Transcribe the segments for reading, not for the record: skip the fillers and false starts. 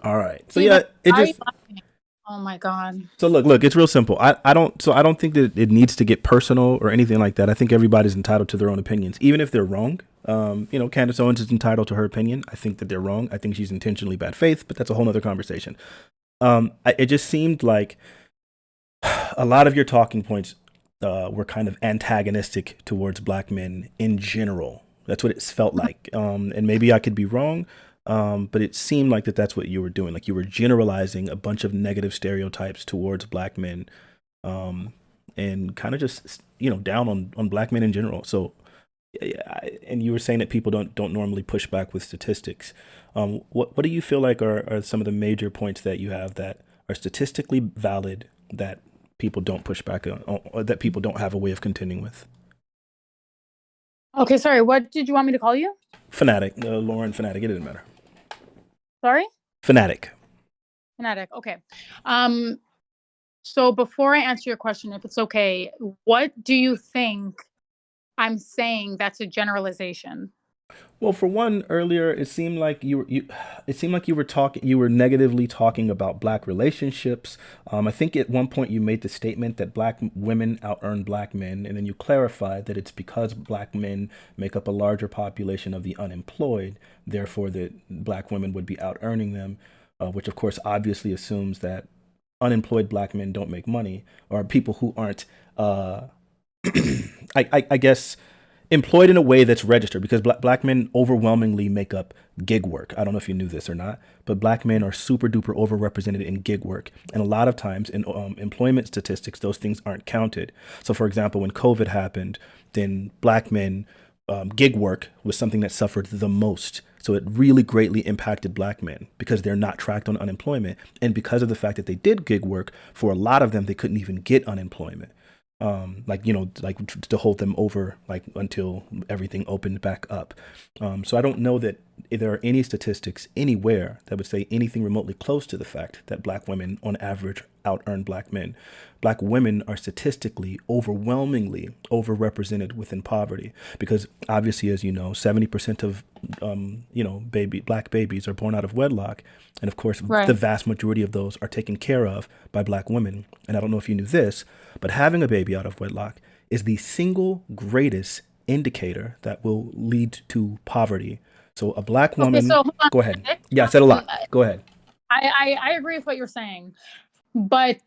All right. So See, but yeah, it why are you just laughing? Oh my God. so look, it's real simple. I don't think that it needs to get personal or anything like that. I think everybody's entitled to their own opinions, even if they're wrong. Candace Owens is entitled to her opinion. I think that they're wrong. I think she's intentionally bad faith, but that's a whole other conversation. It just seemed like a lot of your talking points were kind of antagonistic towards black men in general. That's what it felt like. And maybe I could be wrong, but it seemed like that's what you were doing. Like you were generalizing a bunch of negative stereotypes towards black men, um, and kind of just down on black men in general. So, and you were saying that people don't normally push back with statistics. What do you feel like are some of the major points that you have that are statistically valid that people don't push back on, or that people don't have a way of contending with? Okay, sorry. What did you want me to call you? Fanatic, Lauren Fanatic. It doesn't matter. Sorry? Fanatic. Fanatiq. Okay. Um, so before I answer your question, if it's okay, what do you think I'm saying that's a generalization? Well, for one, earlier it seemed like it seemed like you were negatively talking about black relationships. I think at one point you made the statement that black women out earn black men, and then you clarified that it's because black men make up a larger population of the unemployed, therefore that black women would be out earning them, which of course obviously assumes that unemployed black men don't make money, or people who aren't uh, I guess employed in a way that's registered, because black men overwhelmingly make up gig work. I don't know if you knew this or not, but black men are super duper overrepresented in gig work. And a lot of times in employment statistics, those things aren't counted. So, for example, when COVID happened, then black men, gig work was something that suffered the most. So it really greatly impacted black men because they're not tracked on unemployment. And because of the fact that they did gig work, for a lot of them, they couldn't even get unemployment, like to hold them over like until everything opened back up. So I don't know that if there are any statistics anywhere that would say anything remotely close to the fact that black women on average out earn black men. Black women are statistically overwhelmingly overrepresented within poverty because obviously, as you know, 70% of black babies are born out of wedlock, and of course the Right. vast majority of those are taken care of by black women. And I don't know if you knew this, but having a baby out of wedlock is the single greatest indicator that will lead to poverty. So a black Okay, so woman, hold on go a ahead. minute. Yeah, I said a lot. Go ahead. I agree with what you're saying. But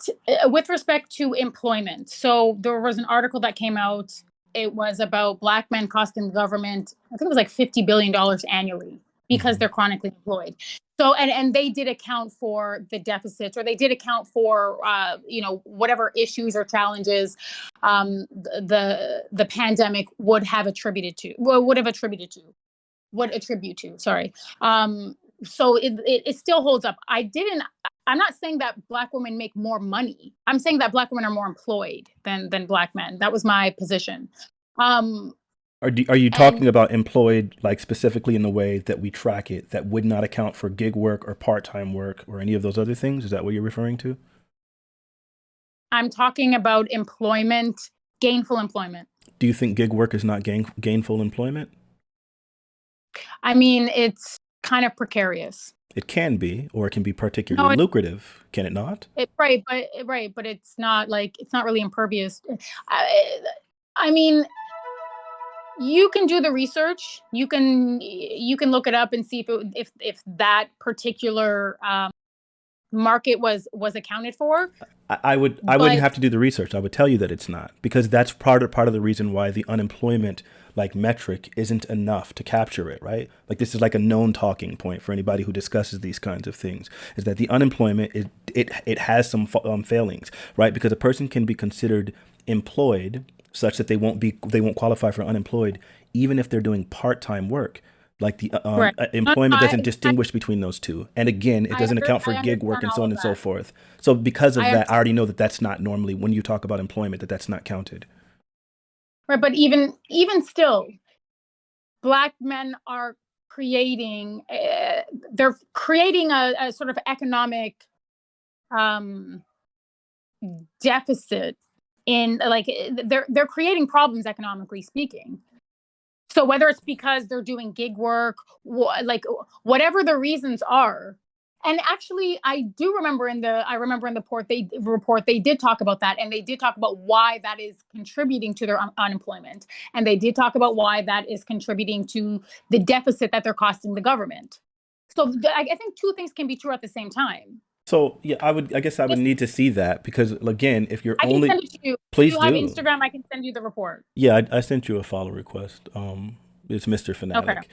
with respect to employment, so there was an article that came out. It was about black men costing the government, I think it was like $50 billion annually because Hmm. they're chronically employed. So and they did account for the deficits, or they did account for whatever issues or challenges the pandemic would attribute to. Sorry. So it still holds up. I'm not saying that black women make more money. I'm saying that black women are more employed than black men. That was my position. Um, Are you and talking about employed, like specifically in the way that we track it, that would not account for gig work or part time work or any of those other things? Is that what you're referring to? I'm talking about employment, gainful employment. Do you think gig work is not gainful employment? I mean, it's kind of precarious. It can be, or it can be particularly No, lucrative. Can it not? right, but it's not really impervious. I, I mean, you can do the research. You can look it up and see if that particular market was accounted for. I wouldn't But have to do the research. I would tell you that it's not, because that's part of the reason why the unemployment like metric isn't enough to capture it, right? Like this is like a known talking point for anybody who discusses these kinds of things, is that the unemployment it has some failings, right? Because a person can be considered employed such that they won't qualify for unemployed even if they're doing part-time work. Like the right, no, no, employment doesn't distinguish between those two, and again, it doesn't account for I gig work understand and so all on of and so that. forth. So because of I that, I understand. already know that that's not normally when you talk about employment, that's not counted. Right, but even still, black men are creating they're creating a sort of economic um deficit in like they're creating problems economically speaking. So whether it's because they're doing gig work, like whatever the reasons are, And actually, I remember in the report they did talk about that, and they did talk about why that is contributing to their unemployment, and they did talk about why that is contributing to the deficit that they're costing the government. So I think two things can be true at the same time. So yeah, I guess I would This, need to see that because again, if you're I can only, send it to you. If please you have do. Instagram, I can send you the report. Yeah, I sent you a follow request. It's Mr. Okay. Fanatic.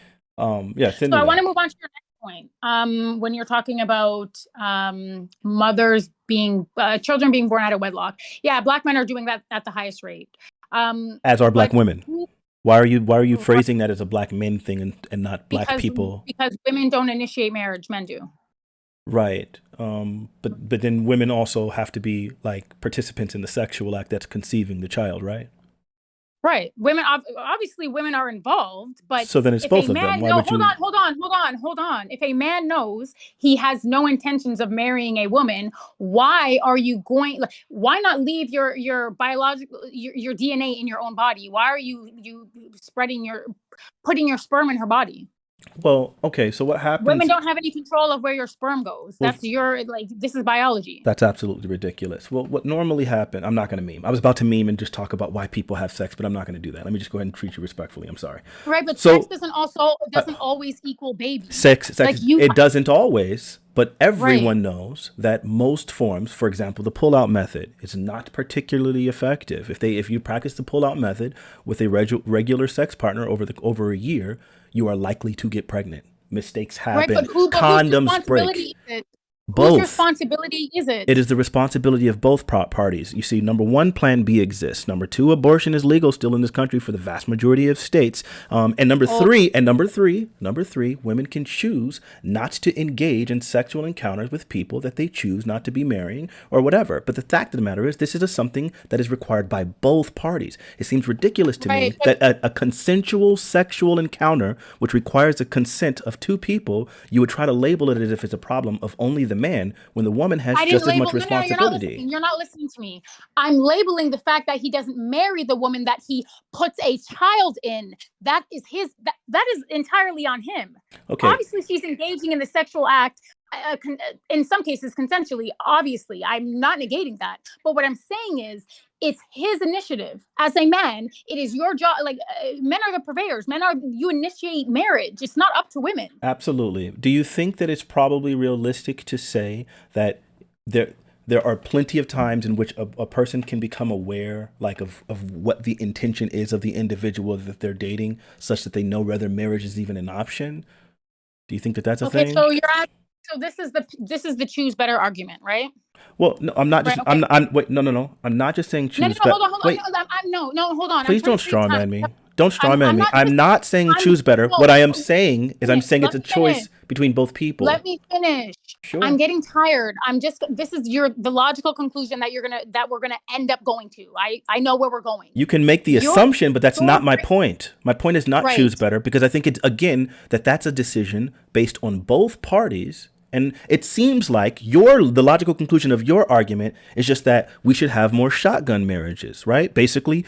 Yeah, send So me I want that. to move on to your next point. When you're talking about mothers being children being born out of wedlock, yeah, Black men are doing that at the highest rate. As are black But women. Why are you phrasing that as a black men thing and not black because people? women don't initiate marriage, men do. Right. But then women also have to be like participants in the sexual act that's conceiving the child, right? Right. Obviously women are involved, but So then it's if a both of them. man Why no, would hold you? on, hold on. If a man knows he has no intentions of marrying a woman, why are you going like, why not leave your biological your DNA in your own body? Why are you spreading your putting your sperm in her body? Well, okay. So what Women happens? don't have any control of where your sperm goes. Well, That's your like this is biology. that's absolutely ridiculous. Well, what normally happens? I'm not going to meme. I was about to meme and just talk about why people have sex, but I'm not going to do that. Let me just go ahead and treat you respectfully. I'm sorry. Right, but sex So uh, doesn't always equal babies. sex, Like you it doesn't always, but right. everyone knows that most forms, for example, the pull-out method, is not particularly effective. If you practice the pull-out method with a regular sex partner over a year, you are likely to get pregnant. Mistakes Right, happen. but whose Condoms break. responsibility is it? Whose Both. responsibility is It it? is the responsibility of both parties. You see, number one, Plan B exists. Number two, abortion is legal still in this country for the vast majority of states. And Oh, number three, women can choose not to engage in sexual encounters with people that they choose not to be marrying or whatever. But the fact of the matter is, this is something that is required by both parties. It seems ridiculous to right. me But that a consensual sexual encounter, which requires the consent of two people, you would try to label it as if it's a problem of only the man when the woman has I didn't just as much label. No, no, you're not responsibility. listening. You're not listening to me. I'm labeling the fact that he doesn't marry the woman that he puts a child in. That is that is entirely on him. Okay, Obviously, she's engaging in the sexual act. In some cases, consensually. Obviously, I'm not negating that. But what I'm saying is, it's his initiative. As a man, it is your job. Like men are the purveyors. Men are you initiate marriage. It's not up to women. absolutely. Do you think that it's probably realistic to say that there there are plenty of times in which a person can become aware like of what the intention is of the individual that they're dating such that they know whether marriage is even an option? Do you think that that's a Okay, thing? so you're at so this is the choose better argument, right? Well, no, I'm not just. Right. Okay. I'm wait. No, no, no. I'm not just saying No, no, choose. no. But Hold on, hold on. wait, No, hold on. I'm please trying don't to save time. strawman me. Don't strawman I'm me. not I'm just. not saying I'm choose better. no. What I am saying is I'm Finish. saying it's Let a me finish. choice between both Let people. me finish. I'm Sure. getting tired. I'm just. This is the logical conclusion that we're gonna end up going to. I know where we're going. You can make the You're assumption, but that's you're not my point. My point is not choose right. better because I think it's again that's a decision based on both parties. And it seems like the logical conclusion of your argument is just that we should have more shotgun marriages, right? Basically,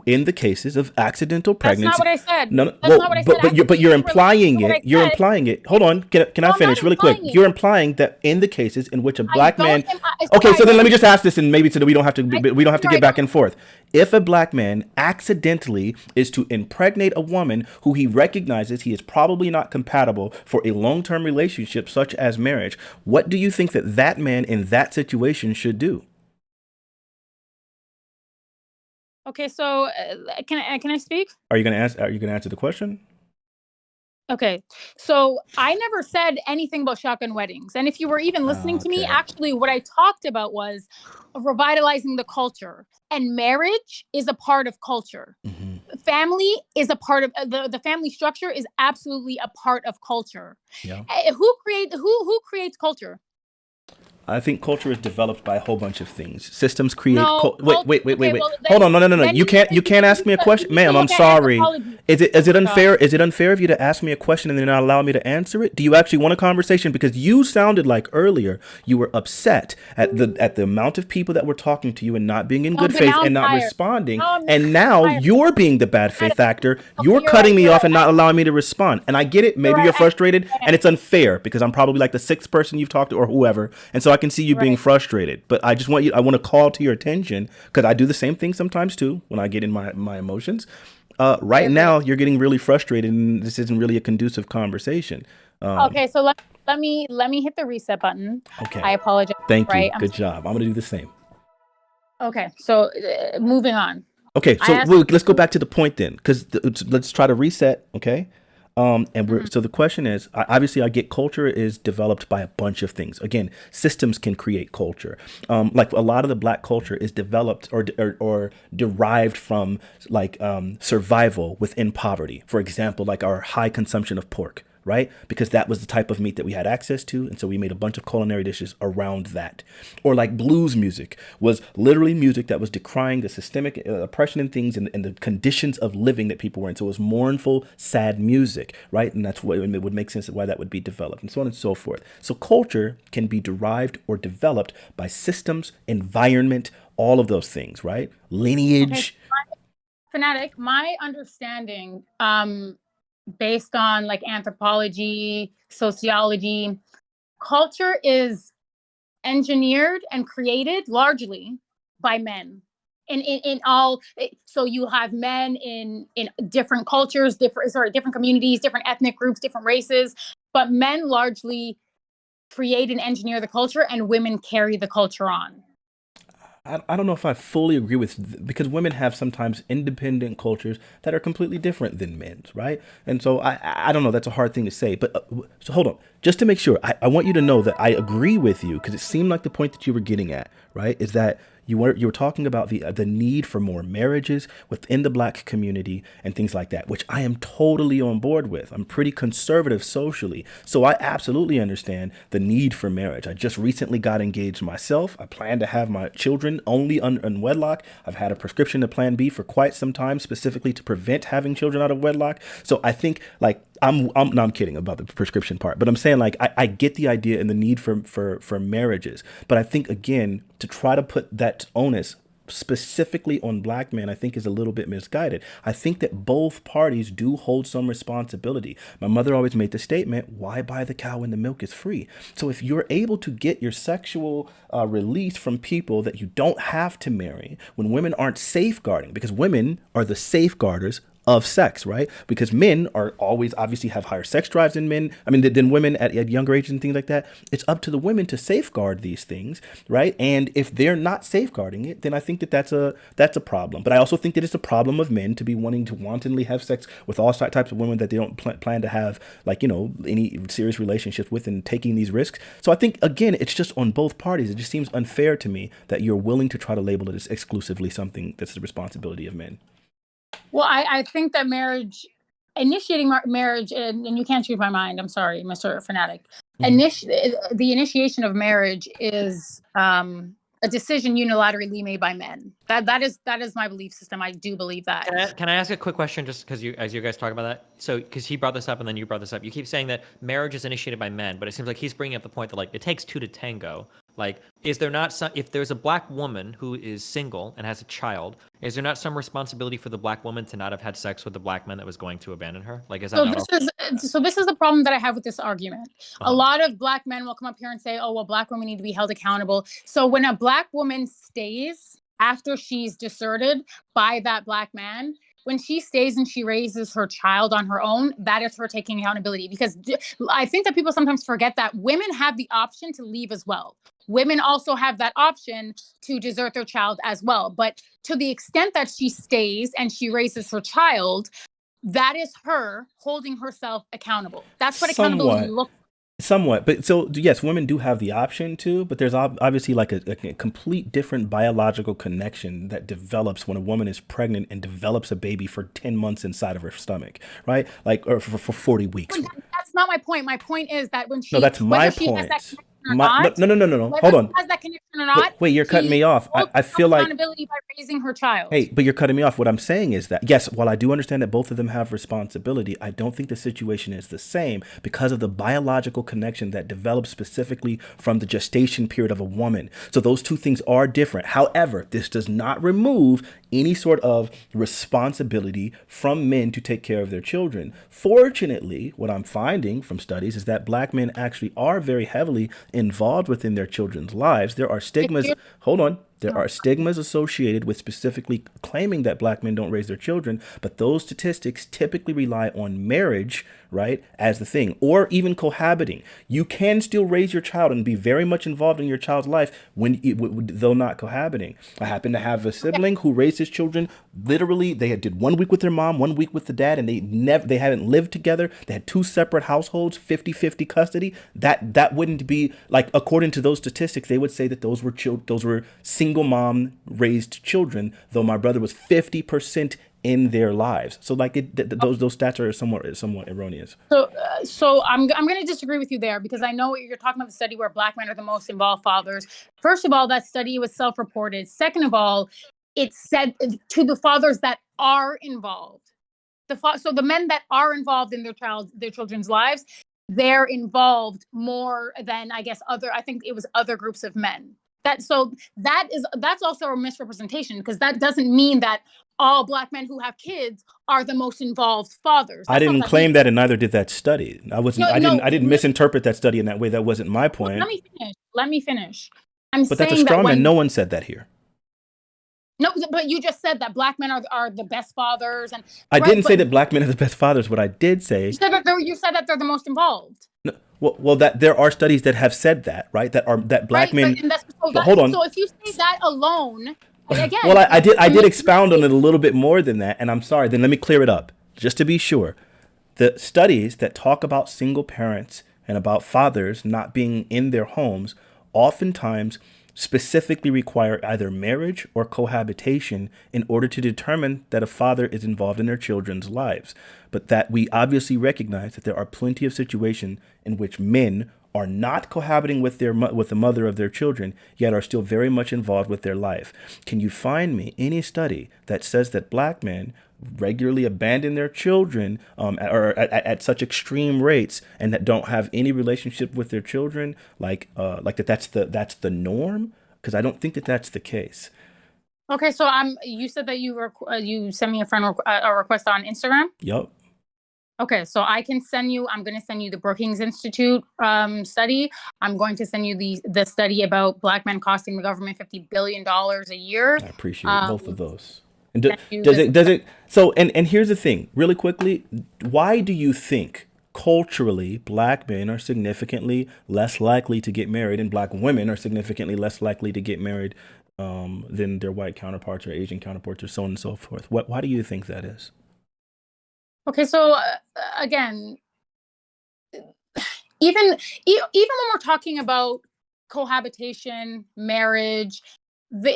in the cases of accidental That's not pregnancy. what I said. No, no, That's well, not what I said. but Actually, you're in relation implying to what I it. You're said. implying it. Hold on, can I No, I'm not finish really quick? implying it. You're implying that in the cases in which a I black don't. man. Sir, Okay, I so then let don't. me just ask this, and maybe so that I, we don't have to sir, I get back don't. and forth. If a black man accidentally is to impregnate a woman who he recognizes he is probably not compatible for a long-term relationship such as marriage, what do you think that man in that situation should do? Okay, so can I speak? Are you going to answer the question? Okay. So I never said anything about shotgun weddings. And if you were even listening to me, Okay. actually, what I talked about was revitalizing the culture. And marriage is a part of culture. Hmm. Family is a part of the family structure is absolutely a part of culture. Yeah. Who creates culture? I think culture is developed by a whole bunch of things. Systems create. No, okay, Wait. well Hold then on, no. then You you can't can ask me a question, you can ma'am. I'm look at sorry. anthropology. Is it Oh God. unfair? Is it unfair of you to ask me a question and then not allow me to answer it? Do you actually want a conversation? Because you sounded like earlier you were upset at the amount of people that were talking to you and not being in No, good but faith now I'm and not tired. responding. Now I'm And now tired. you're being the bad faith actor. Okay, You're you're cutting right. me You're off right. and not allowing me to respond. And I get it. You're Maybe you're right. frustrated I and am. it's unfair because I'm probably like the sixth person you've talked to or whoever. And so I can see you being Right. frustrated. But I want to call to your attention because I do the same thing sometimes too when I get in my emotions. I Right agree. now, you're getting really frustrated, and this isn't really a conducive conversation. Okay, so let me hit the reset button. I Okay. apologize. Thank you. Right. I'm Good job. I'm going to do the same. okay. So moving on. Okay. I So asked let's go you. back to the point then, because let's try to reset. Okay. And Mhm. so the question is, obviously, I get culture is developed by a bunch of things. Again, systems can create culture. Like a lot of the black culture is developed or derived from like survival within poverty. For example, like our high consumption of pork, right? Because that was the type of meat that we had access to. And so we made a bunch of culinary dishes around that. Or like blues music was literally music that was decrying the systemic oppression and things and the conditions of living that people were in. So it was mournful, sad music, right? And that's what it would make sense of why that would be developed and so on and so forth. So culture can be derived or developed by systems, environment, all of those things, right? Okay, Lineage. Fanatic, my understanding, based on like anthropology, sociology, culture is engineered and created largely by men. In all, so you have men in different cultures, different communities, different ethnic groups, different races, but men largely create and engineer the culture, and women carry the culture on. I don't know if I fully agree with because women have sometimes independent cultures that are completely different than men's, right? And so I don't know. That's a hard thing to say. But so hold on, just to make sure, I want you to know that I agree with you because it seemed like the point that you were getting at, right, is that you were talking about the need for more marriages within the black community and things like that, which I am totally on board with. I'm pretty conservative socially, so I absolutely understand the need for marriage. I just recently got engaged myself. I plan to have my children only in wedlock. I've had a prescription to Plan B for quite some time, specifically to prevent having children out of wedlock. So I think like no, I'm kidding about the prescription part, but I'm saying like I get the idea and the need for marriages, but I think again to try to put that onus specifically on black men, I think is a little bit misguided. I think that both parties do hold some responsibility. My mother always made the statement, why buy the cow when the milk is free? So if you're able to get your sexual release from people that you don't have to marry, when women aren't safeguarding, because women are the safeguarders of sex, right? Because men are always obviously have higher sex drives than men. I mean, than women at younger ages and things like that. It's up to the women to safeguard these things, right? And if they're not safeguarding it, then I think that that's a problem. But I also think that it's a problem of men to be wanting to wantonly have sex with all types of women that they don't plan to have, like any serious relationships with, and taking these risks. So I think again, it's just on both parties. It just seems unfair to me that you're willing to try to label it as exclusively something that's the responsibility of men. Well, I think that initiating marriage, and you can't choose my mind. I'm sorry, Mr. Fanatic. Mhm. The initiation of marriage is a decision unilaterally made by men. That is my belief system. I do believe that. Can I ask a quick question just because as you guys talk about that? So, because he brought this up and then you brought this up, you keep saying that marriage is initiated by men, but it seems like he's bringing up the point that like it takes two to tango. Like, is there not some, if there's a black woman who is single and has a child, is there not some responsibility for the black woman to not have had sex with the black man that was going to abandon her? Like, is that So not this also? is so this is the problem that I have with this argument. A Uh-huh. lot of black men will come up here and say, "Oh, well, black women need to be held accountable." So when a black woman stays after she's deserted by that black man, when she stays and she raises her child on her own, that is her taking accountability. Because I think that people sometimes forget that women have the option to leave as well. Women also have that option to desert their child as well. But to the extent that she stays and she raises her child, that is her holding herself accountable. That's what accountability Somewhat. looks Somewhat, but so yes, women do have the option to, but there's obviously like a complete different biological connection that develops when a woman is pregnant and develops a baby for 10 months inside of her stomach, right? Like, or for 40 weeks. like. That's not my point. My point is that when No, she, that's my whether she has that point. or No, not, no, no, no, no, no. whether Hold he on. has that connection or not, Wait, you're cutting she me off. holds I some feel like, accountability by raising her child. hey, but you're cutting me off. What I'm saying is that, yes, while I do understand that both of them have responsibility, I don't think the situation is the same because of the biological connection that develops specifically from the gestation period of a woman. So those two things are different. However, this does not remove any sort of responsibility from men to take care of their children. Fortunately, what I'm finding from studies is that black men actually are very heavily involved within their children's lives. There are If stigmas, you hold on, there are stigmas associated with specifically claiming that black men don't raise their children, but those statistics typically rely on marriage, right, as the thing, or even cohabiting. You can still raise your child and be very much involved in your child's life though not cohabiting. I happen to have a okay, sibling who raised his children literally. They did 1 week with their mom, 1 week with the dad, and they haven't lived together. They had two separate households, 50-50 custody. That wouldn't be like, according to those statistics, they would say that those were single mom raised children, though my brother was 50% in their lives. So like those stats are somewhat erroneous. so I'm going to disagree with you there, because I know you're talking about the study where black men are the most involved fathers. First of all, that study was self-reported. Second of all, it said to the fathers that are involved. So the men that are involved in their children's lives, they're involved more than, I guess, I think it was other groups of men. That's also a misrepresentation, because that doesn't mean that all black men who have kids are the most involved fathers. I That's not didn't what that means. claim that, and neither did that study. No, no. I didn't misinterpret that study in that way. That wasn't my Let point. me finish. Let me finish. I'm But that's a saying that straw man. when No one said that here. no, but you just said that black men are the best fathers, and I right, didn't say but that black men are the best fathers. What I did say, you said that they're the most involved. no, well, that there are studies that have said that, right? That black Right, but men. and that's But hold on. so if you say that alone, Well, again, I to did me, expound on it a little bit more than that, and I'm sorry. Then let me clear it up, just to be sure. The studies that talk about single parents and about fathers not being in their homes oftentimes specifically require either marriage or cohabitation in order to determine that a father is involved in their children's lives. But that we obviously recognize that there are plenty of situations in which men are not cohabiting with with the mother of their children, yet are still very much involved with their life. Can you find me any study that says that black men regularly abandon their children at such extreme rates and that don't have any relationship with their children, like that's the norm? Because I don't think that that's the case. okay, so you said that you sent me a request on Instagram. Yup. Okay, so I'm going to send you the Brookings Institute study. I'm going to send you the study about black men costing the government $50 billion a year. I appreciate both of Um, those. And send you the does it so and here's the thing, really quickly, why do you think culturally black men are significantly less likely to get married and black women are significantly less likely to get married than their white counterparts or Asian counterparts or so on and so forth? Why do you think that is? Okay, so again, even when we're talking about cohabitation, marriage, the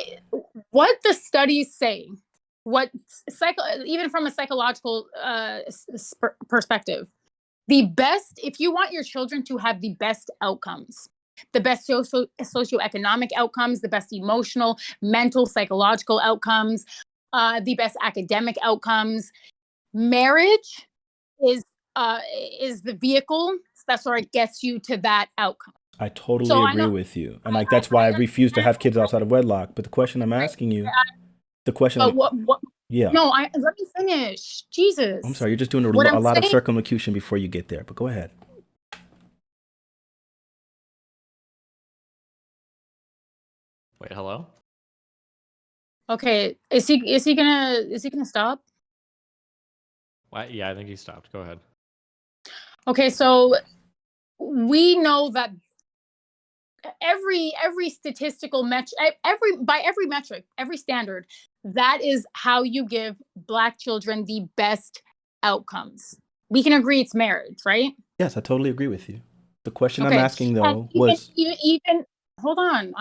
what the studies say, even from a psychological perspective, if you want your children to have the best outcomes, the best socioeconomic outcomes, the best emotional, mental, psychological outcomes, the best academic outcomes, marriage is is the vehicle that sort of gets you to that outcome. I totally So I agree know with you. And like that's why I I refuse to understand, have kids outside of wedlock. But the question I'm asking you, the question but I'm what? yeah. No, let me finish. I'm Jesus, sorry, you're just doing what a I'm lot of saying. circumlocution before you get there. But go ahead. Wait, hello? Okay, is he gonna stop? Yeah, I think he stopped. Go ahead. Okay, so we know that every statistical metric, every metric, every standard, that is how you give black children the best outcomes. We can agree it's marriage, right? Yes, I totally agree with you. The question I'm Okay, asking and though was even hold on,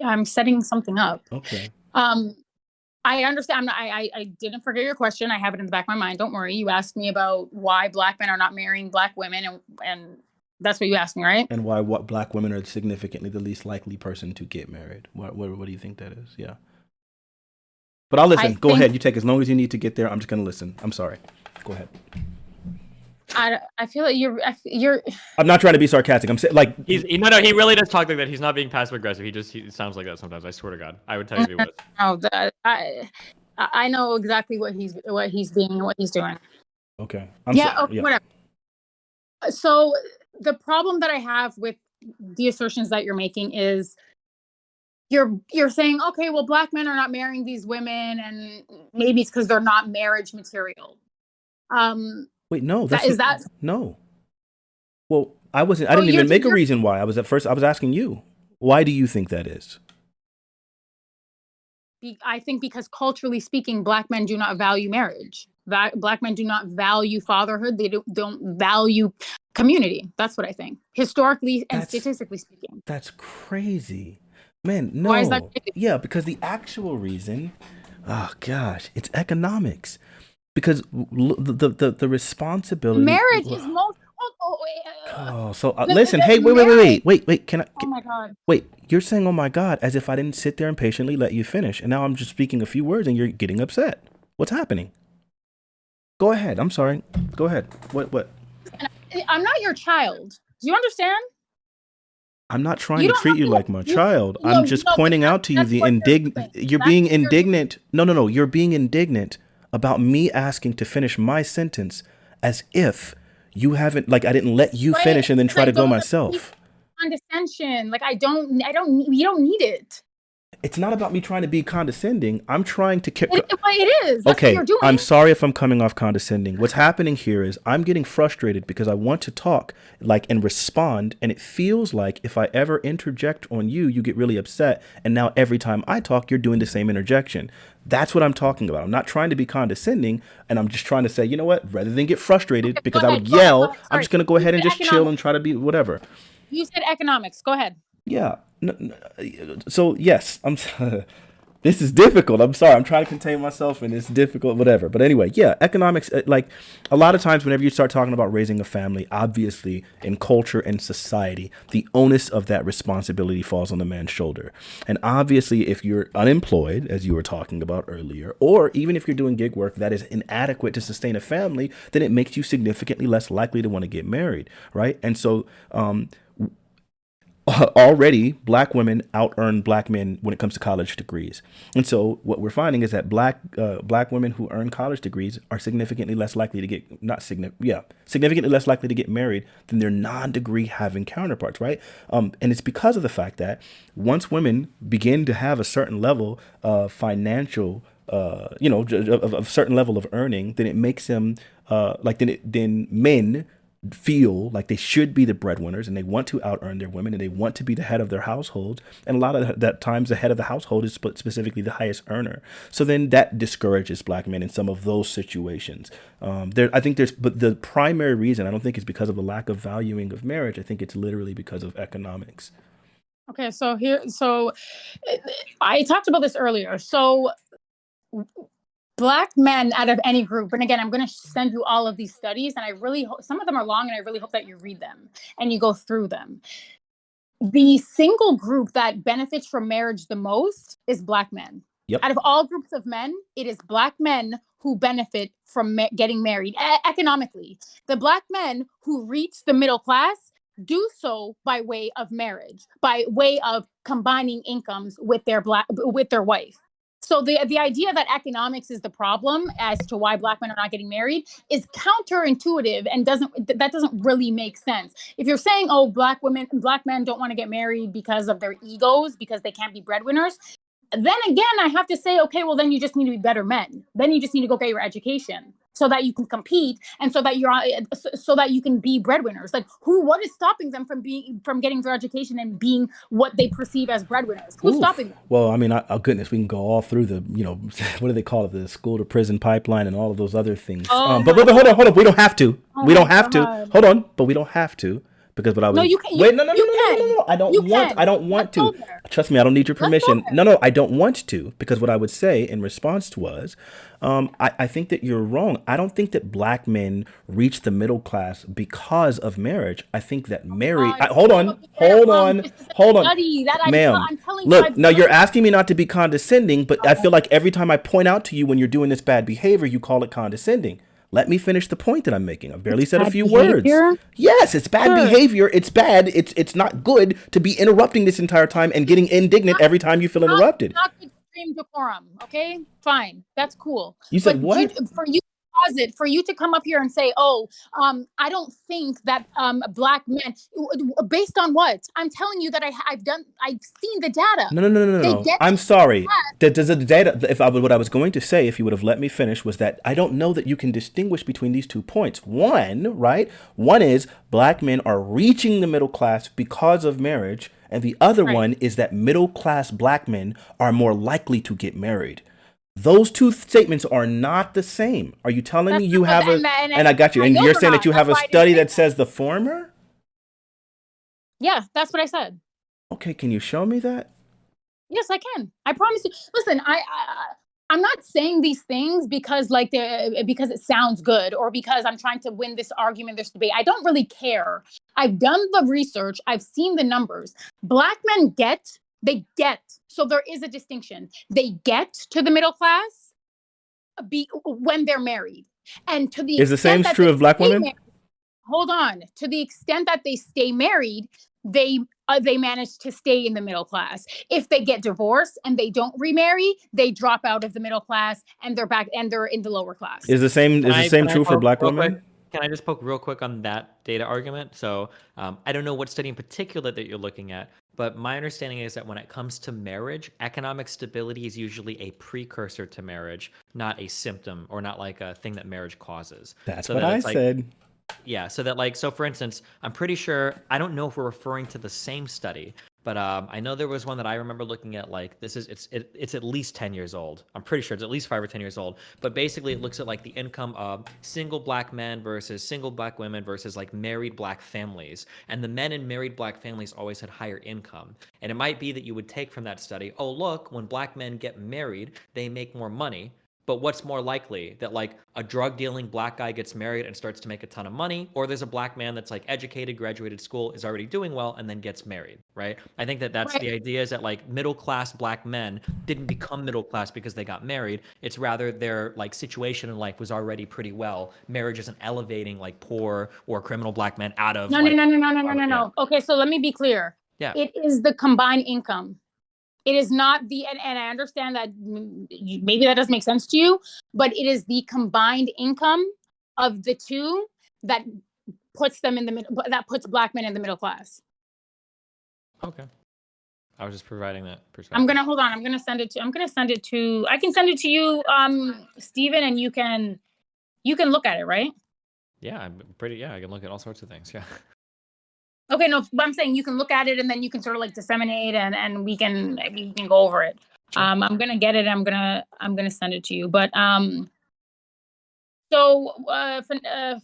I'm setting something up. okay. Um, I understand. I didn't forget your question. I have it in the back of my mind. Don't worry. You asked me about why black men are not marrying black women, and That's what you asked me, right? And why what black women are significantly the least likely person to get married? What do you think that is? Yeah. But I'll listen. I Go think ahead. You take as long as you need to get there. I'm just gonna listen. I'm sorry. Go ahead. I feel like you're I'm not trying to be sarcastic. I'm saying like no, he really does talk like that. He's not being passive aggressive. He sounds like that sometimes. I swear to God, I would tell you if he was. no, I know exactly what he's being and what he's doing. okay. Okay, whatever. So the problem that I have with the assertions that you're making is you're saying, okay, well, black men are not marrying these women, and maybe it's because they're not marriage material. Wait, no, that no. Well, I didn't even make a reason why. I was asking you. Why do you think that is? I think because culturally speaking, black men do not value marriage. Black men do not value fatherhood. They don't value community. That's what I think, historically and statistically speaking. That's crazy. Man, no. Why is that crazy? Yeah, because the actual reason, oh gosh, it's economics. Because the responsibility. Marriage is most. Listen. Hey, wait. Can I? Oh my God. Wait, you're saying "oh my God" as if I didn't sit there and patiently let you finish, and now I'm just speaking a few words and you're getting upset. What's happening? Go ahead. I'm sorry. Go ahead. What? I'm not your child. Do you understand? I'm not trying to treat you like my child. I'm just pointing out to you the indignant. You're being indignant. No. You're being indignant about me asking to finish my sentence as if you haven't, like I didn't let you finish and then try to go myself. Condescension. Like you don't need it. It's not about me trying to be condescending. I'm trying to... It is. That's okay, what you're doing. I'm sorry if I'm coming off condescending. What's happening here is I'm getting frustrated because I want to talk and respond, and it feels like if I ever interject on you, you get really upset, and now every time I talk, you're doing the same interjection. That's what I'm talking about. I'm not trying to be condescending, and I'm just trying to say, you know what? Rather than get frustrated because I would yell, I'm just going to go ahead and just chill and try to be whatever. You said economics. Go ahead. Yeah. So yes, this is difficult. I'm sorry. I'm trying to contain myself and it's difficult, whatever. But anyway, yeah, economics, like a lot of times whenever you start talking about raising a family, obviously in culture and society, the onus of that responsibility falls on the man's shoulder. And obviously if you're unemployed, as you were talking about earlier, or even if you're doing gig work that is inadequate to sustain a family, then it makes you significantly less likely to want to get married, right? And so, already black women out earn black men when it comes to college degrees. And so what we're finding is that black women who earn college degrees are significantly less likely to significantly less likely to get married than their non-degree having counterparts, right? And it's because of the fact that once women begin to have a certain level of financial of a certain level of earning, then it makes them then men feel like they should be the breadwinners and they want to out earn their women and they want to be the head of their household. And a lot of that times the head of the household is specifically the highest earner. So then that discourages black men in some of those situations. But the primary reason I don't think is because of the lack of valuing of marriage. I think it's literally because of economics. Okay. So I talked about this earlier. So black men out of any group, and again, I'm going to send you all of these studies, and I really hope some of them are long, and I really hope that you read them and you go through them. The single group that benefits from marriage the most is black men. Yep. Out of all groups of men, it is black men who benefit from getting married economically. The black men who reach the middle class do so by way of marriage, by way of combining incomes with their wife. So the idea that economics is the problem as to why black men are not getting married is counterintuitive and that doesn't really make sense. If you're saying, oh, black men don't want to get married because of their egos, because they can't be breadwinners, then again, I have to say, okay, well, then you just need to be better men. Then you just need to go get your education so that you can compete and so that you can be breadwinners. Like what is stopping them from getting their education and being what they perceive as breadwinners? Who's stopping them? Well, I mean, goodness, we can go all through the, what do they call it? The school to prison pipeline and all of those other things. But hold on. We don't have to. We don't have to. Hold on. But we don't have to because what I No, was you can. wait, no, no, no, You no, no, no, no, can. no. I don't You want. I can. don't Let's want go to. there. Trust me, I don't need your Let's go permission. there. No, no, I don't want to because what I would say in response was, I think that you're wrong. I don't think that black men reach the middle class because of marriage. I think that married. God, Hold on, okay, hold on, this is a hold on, study that ma'am. I'm telling you Look, I've now you're done. asking me not to be condescending, but I Okay. feel like every time I point out to you when you're doing this bad behavior, you call it condescending. Let me finish the point that I'm making. I've barely It's said a bad few words. behavior. Yes, it's bad Sure. behavior. It's bad. It's not good to be interrupting this entire time and getting indignant Not every time you feel interrupted. not extreme decorum. Okay, fine, that's cool. You But said what? for you to pause it, for you to come up here and say, "Oh, I don't think that black men," based on what? I'm telling you that I've seen the data. No, no, no, no, no, They no. get I'm to the sorry. class. Does the data? If I what I was going to say, if you would have let me finish, was that I don't know that you can distinguish between these 2 points. One, right? One is black men are reaching the middle class because of marriage, and the other Right. one is that middle class black men are more likely to get married. Those two statements are not the same. Are you telling me That's you not, have a? and And I got you. I And know you're they're saying that not. you That's have a why I didn't study say that that. says the former. Yeah, that's what I said. Okay, can you show me that? Yes, I can. I promise you. Listen, I'm not saying these things because because it sounds good or because I'm trying to win this argument, this debate. I don't really care. I've done the research. I've seen the numbers. Black men they get. So there is a distinction. They get to the middle class when they're married, and to the Is the same extent that true they of black stay women? married. Hold on. To the extent that they stay married, they manage to stay in the middle class. If they get divorced and they don't remarry, they drop out of the middle class and they're back and they're in the lower class. Is the same Can I true for poke black real quick? women? Can I just poke real quick on that data argument? So I don't know what study in particular that you're looking at, but my understanding is that when it comes to marriage, economic stability is usually a precursor to marriage, not a symptom or not like a thing that marriage causes. That's So what that I it's like, said. yeah, so that like so for instance, I'm pretty sure I don't know if we're referring to the same study, but I know there was one that I remember looking at like it's at least 10 years old. I'm pretty sure it's at least 5 or 10 years old. But basically it looks at like the income of single black men versus single black women versus like married black families. And the men in married black families always had higher income. And it might be that you would take from that study, oh look, when black men get married, they make more money. But what's more likely that like a drug dealing black guy gets married and starts to make a ton of money, or there's a black man that's like educated, graduated school, is already doing well, and then gets married, right? I think that that's Right. the idea is that like middle class black men didn't become middle class because they got married. It's rather their like situation in life was already pretty well. Marriage isn't elevating like poor or criminal black men out of No, no, like no, no, no, no, no, no, yeah no. Okay, so let me be clear. yeah It is the combined income. It is not and I understand that maybe that doesn't make sense to you, but it is the combined income of the two that puts them in the middle, that puts black men in the middle class. okay. I was just providing that I'm perspective. gonna hold on. I'm gonna send it to. I can send it to you, Steven, and you can look at it, right? Yeah, I'm pretty. Yeah, I can look at all sorts of things. Yeah. Okay, no, but I'm saying you can look at it and then you can sort of like disseminate and we can go over it. Sure. I'm gonna get it. I'm gonna send it to you. But so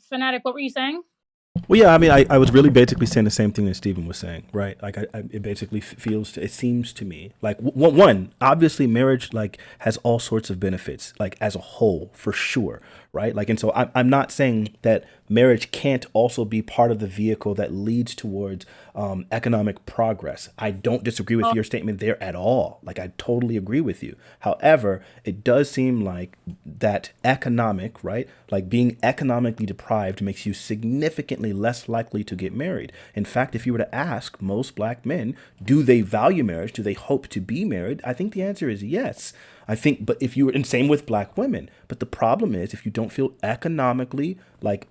Fanatic, what were you saying? Well, yeah, I mean, I was really basically saying the same thing that Stephen was saying, right? Like, it basically feels, it seems to me like one, obviously marriage like has all sorts of benefits, like as a whole, for sure, right? Like, and so I'm not saying that marriage can't also be part of the vehicle that leads towards economic progress. I don't disagree with Oh, your statement there at all. Like, I totally agree with you. However, it does seem like that economic, right? Like being economically deprived makes you significantly less likely to get married. In fact, if you were to ask most black men, do they value marriage? Do they hope to be married? I think the answer is yes. I think, but if you were, and same with black women. But the problem is if you don't feel economically like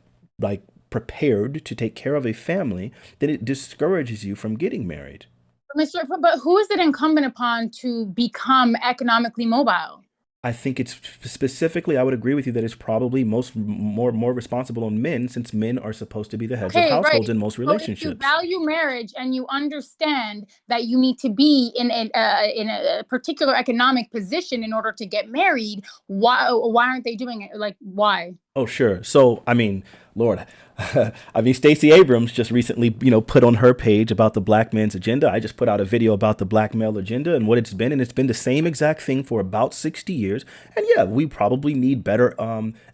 prepared to take care of a family, then it discourages you from getting married. but who is it incumbent upon to become economically mobile? I think it's specifically, I would agree with you that it's probably more responsible on men since men are supposed to be the heads of Okay, households right. in most So if you relationships. value marriage and you understand that you need to be in a particular economic position in order to get married, why aren't they doing it? Like why? Oh, sure. So, I mean, Lord, I mean, Stacey Abrams just recently, put on her page about the black man's agenda. I just put out a video about the black male agenda and what it's been, and it's been the same exact thing for about 60 years. And yeah, we probably need better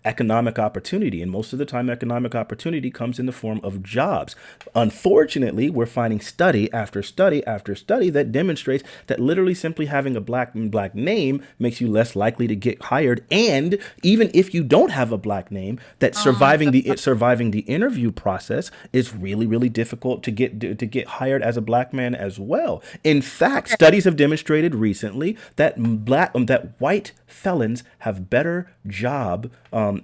economic opportunity, and most of the time, economic opportunity comes in the form of jobs. Unfortunately, we're finding study after study after study that demonstrates that literally simply having a black name makes you less likely to get hired, and even if you don't have a black name, that surviving the interview process is really really difficult to get hired as a black man as well. In fact, Okay. studies have demonstrated recently that that white felons have better job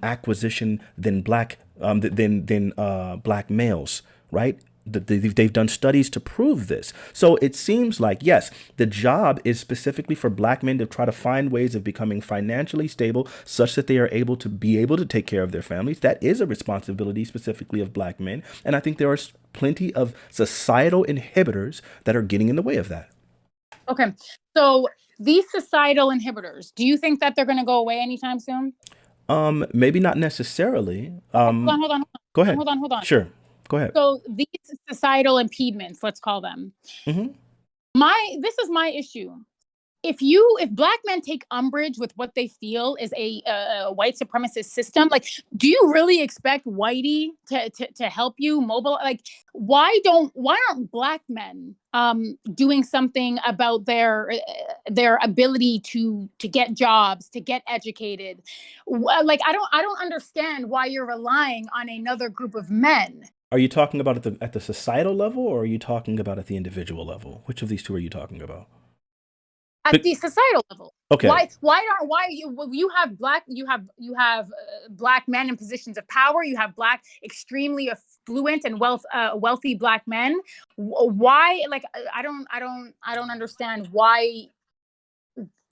acquisition than black males, right? They've done studies to prove this. So it seems like, yes, the job is specifically for black men to try to find ways of becoming financially stable such that they are able to take care of their families. That is a responsibility specifically of black men. And I think there are plenty of societal inhibitors that are getting in the way of that. Okay. So these societal inhibitors, do you think that they're going to go away anytime soon? Maybe not necessarily. Hold on, hold on, Go ahead. hold on, hold on. Sure. Go ahead. So these societal impediments, let's call them. Hmm. This is my issue. If black men take umbrage with what they feel is a white supremacist system, like, do you really expect whitey to help you mobile? Like, why aren't black men doing something about their ability to get jobs, to get educated? Like, I don't understand why you're relying on another group of men. Are you talking about at the societal level, or are you talking about at the individual level? Which of these two are you talking about? At the societal level. Okay. Why you have black men in positions of power, you have black extremely affluent and wealthy black men. Why, like, I don't understand why,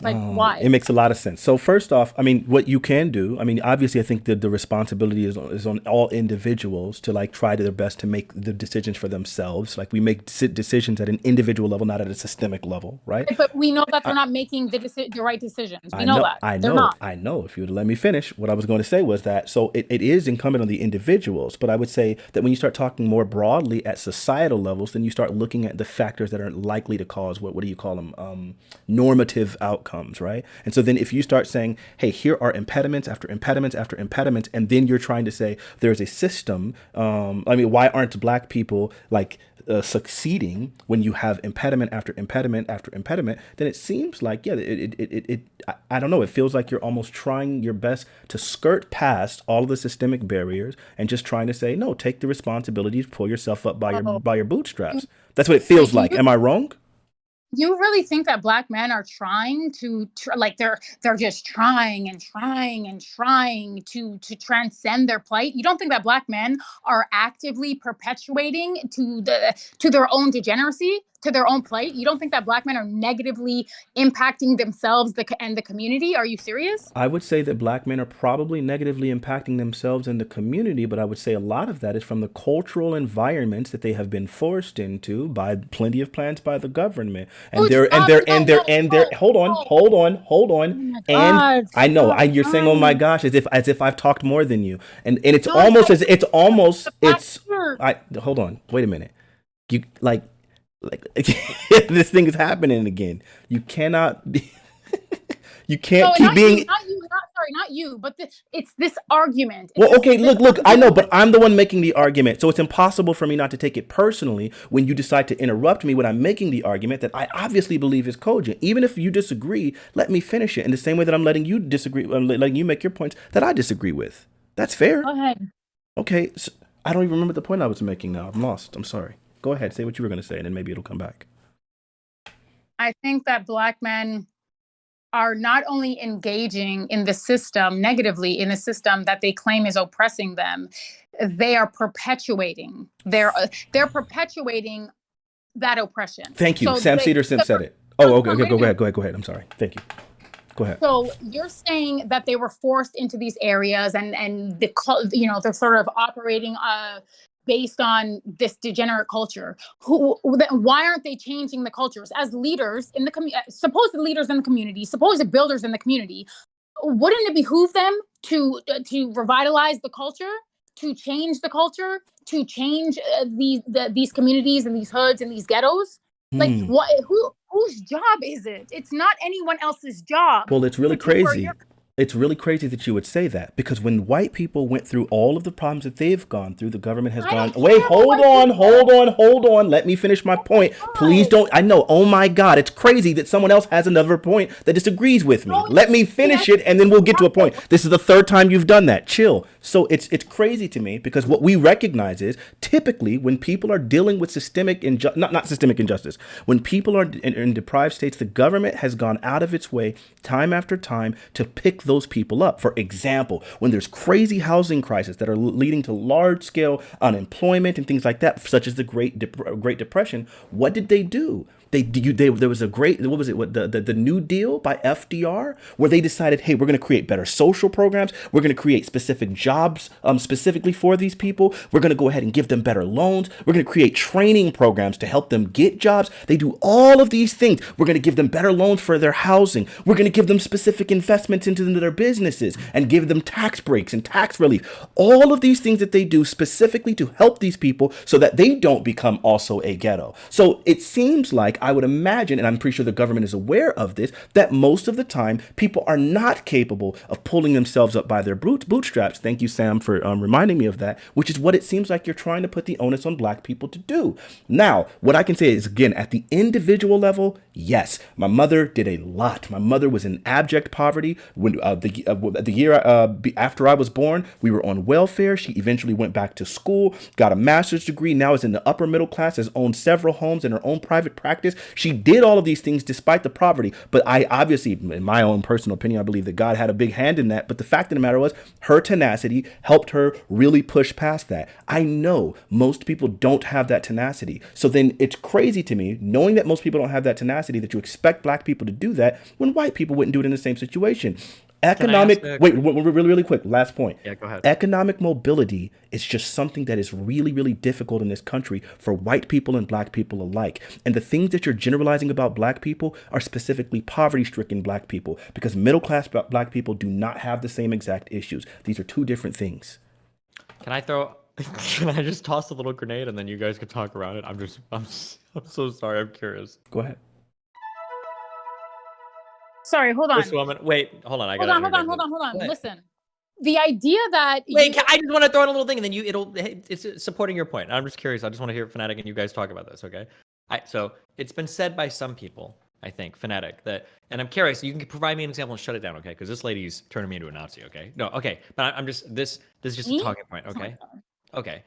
like, why. It makes a lot of sense. So first off, I mean, what you can do, I mean, obviously, I think that the responsibility is on all individuals to like try to their best to make the decisions for themselves. Like we make decisions at an individual level, not at a systemic level, right? But we know that they're not making the right decisions. We I know know, that I they're know, not. I know. If you would let me finish, what I was going to say was that so it is incumbent on the individuals, but I would say that when you start talking more broadly at societal levels, then you start looking at the factors that are likely to cause what do you call them, normative outcomes, right? And so then if you start saying, hey, here are impediments after impediments after impediments, and then you're trying to say there's a system. I mean, why aren't black people like succeeding when you have impediment after impediment after impediment? Then it seems like, yeah, I don't know. It feels like you're almost trying your best to skirt past all of the systemic barriers and just trying to say, no, take the responsibility to pull yourself up by Oh, your bootstraps. That's what it feels like, like. Am I wrong? you really think that black men are trying like, they're just trying and trying and trying to transcend their plight? You don't think that black men are actively perpetuating to their own degeneracy, to their own plight? You don't think that black men are negatively impacting themselves and the community? Are you serious? I would say that black men are probably negatively impacting themselves and the community, but I would say a lot of that is from the cultural environments that they have been forced into by plenty of plans by the government. And Which, they're and they're and they're and they're no, hold on. oh my And God, I know stop you're saying, "Oh my lying. gosh," as if I've talked more than you, and it's No, almost as it's almost the black it's shirt. I hold on, wait a minute, you like this thing is happening again. You cannot be, you No, can't keep not you, being. not you, but it's this argument. It's Well, okay, this look, I know, argument. but I'm the one making the argument. So it's impossible for me not to take it personally when you decide to interrupt me when I'm making the argument that I obviously believe is cogent. Even if you disagree, let me finish it in the same way that I'm letting you disagree, letting you make your points that I disagree with. That's fair. Go ahead. Okay, so I don't even remember the point I was making now. I'm lost. I'm sorry. Go ahead, say what you were going to say, and then maybe it'll come back. I think that black men are not only engaging in the system negatively, in the system that they claim is oppressing them, they are perpetuating. They're perpetuating that oppression. Thank you. So Sam they Cedar Sim so, said it. so, Oh, okay, wait okay, a minute. go ahead. I'm sorry. Thank you. Go ahead. So you're saying that they were forced into these areas, and they're sort of operating based on this degenerate culture. Why aren't they changing the cultures as leaders in the supposed leaders in the community, supposed builders in the community? Wouldn't it behoove them to revitalize the culture, to change the culture, to change these communities and these hoods and these ghettos. Like, what? Whose job is it? It's not anyone else's job. Well, it's really crazy. It's really crazy that you would say that, because when white people went through all of the problems that they've gone through, the government has gone, wait, hold on. Let me finish my point. Please don't. I know. Oh my God. It's crazy that someone else has another point that disagrees with me. Let me finish it and then we'll get to a point. This is the third time you've done that. Chill. So it's crazy to me, because what we recognize is typically when people are dealing with systemic not systemic injustice, when people are in deprived states, the government has gone out of its way time after time to pick those people up. For example, when there's crazy housing crises that are leading to large scale unemployment and things like that, such as the Great Depression, what did they do? There was a great, what was it, the New Deal by FDR, where they decided, hey, we're going to create better social programs. We're going to create specific jobs specifically for these people. We're going to go ahead and give them better loans. We're going to create training programs to help them get jobs. They do all of these things. We're going to give them better loans for their housing. We're going to give them specific investments into their businesses and give them tax breaks and tax relief. All of these things that they do specifically to help these people so that they don't become also a ghetto. So it seems like, I would imagine, and I'm pretty sure the government is aware of this, that most of the time people are not capable of pulling themselves up by their bootstraps. Thank you, Sam, for reminding me of that, which is what it seems like you're trying to put the onus on black people to do. Now, what I can say is, again, at the individual level, yes, my mother did a lot. My mother was in abject poverty. When the year after I was born, we were on welfare. She eventually went back to school, got a master's degree, now is in the upper middle class, has owned several homes in her own private practice. She did all of these things despite the poverty. But I obviously, in my own personal opinion, I believe that God had a big hand in that. But the fact of the matter was, her tenacity helped her really push past that. I know most people don't have that tenacity. So then it's crazy to me, knowing that most people don't have that tenacity, that you expect black people to do that when white people wouldn't do it in the same situation. Really quick, last point. Yeah, go ahead. Economic mobility is just something that is really, really difficult in this country for white people and black people alike. And the things that you're generalizing about black people are specifically poverty-stricken black people, because middle-class black people do not have the same exact issues. These are two different things. Can I just toss a little grenade and then you guys can talk around it? I'm so sorry. I'm curious. Go ahead. Sorry, hold on. This woman, wait, hold on. Hold on. Listen, the idea that I just want to throw in a little thing, and then it's supporting your point. I'm just curious. I just want to hear Fanatiq and you guys talk about this, okay? So it's been said by some people, I think, Fanatiq, that, and I'm curious. You can provide me an example and shut it down, okay? Because this lady's turning me into a Nazi, okay? No, okay, but I'm just this is just a talking point, okay? Okay.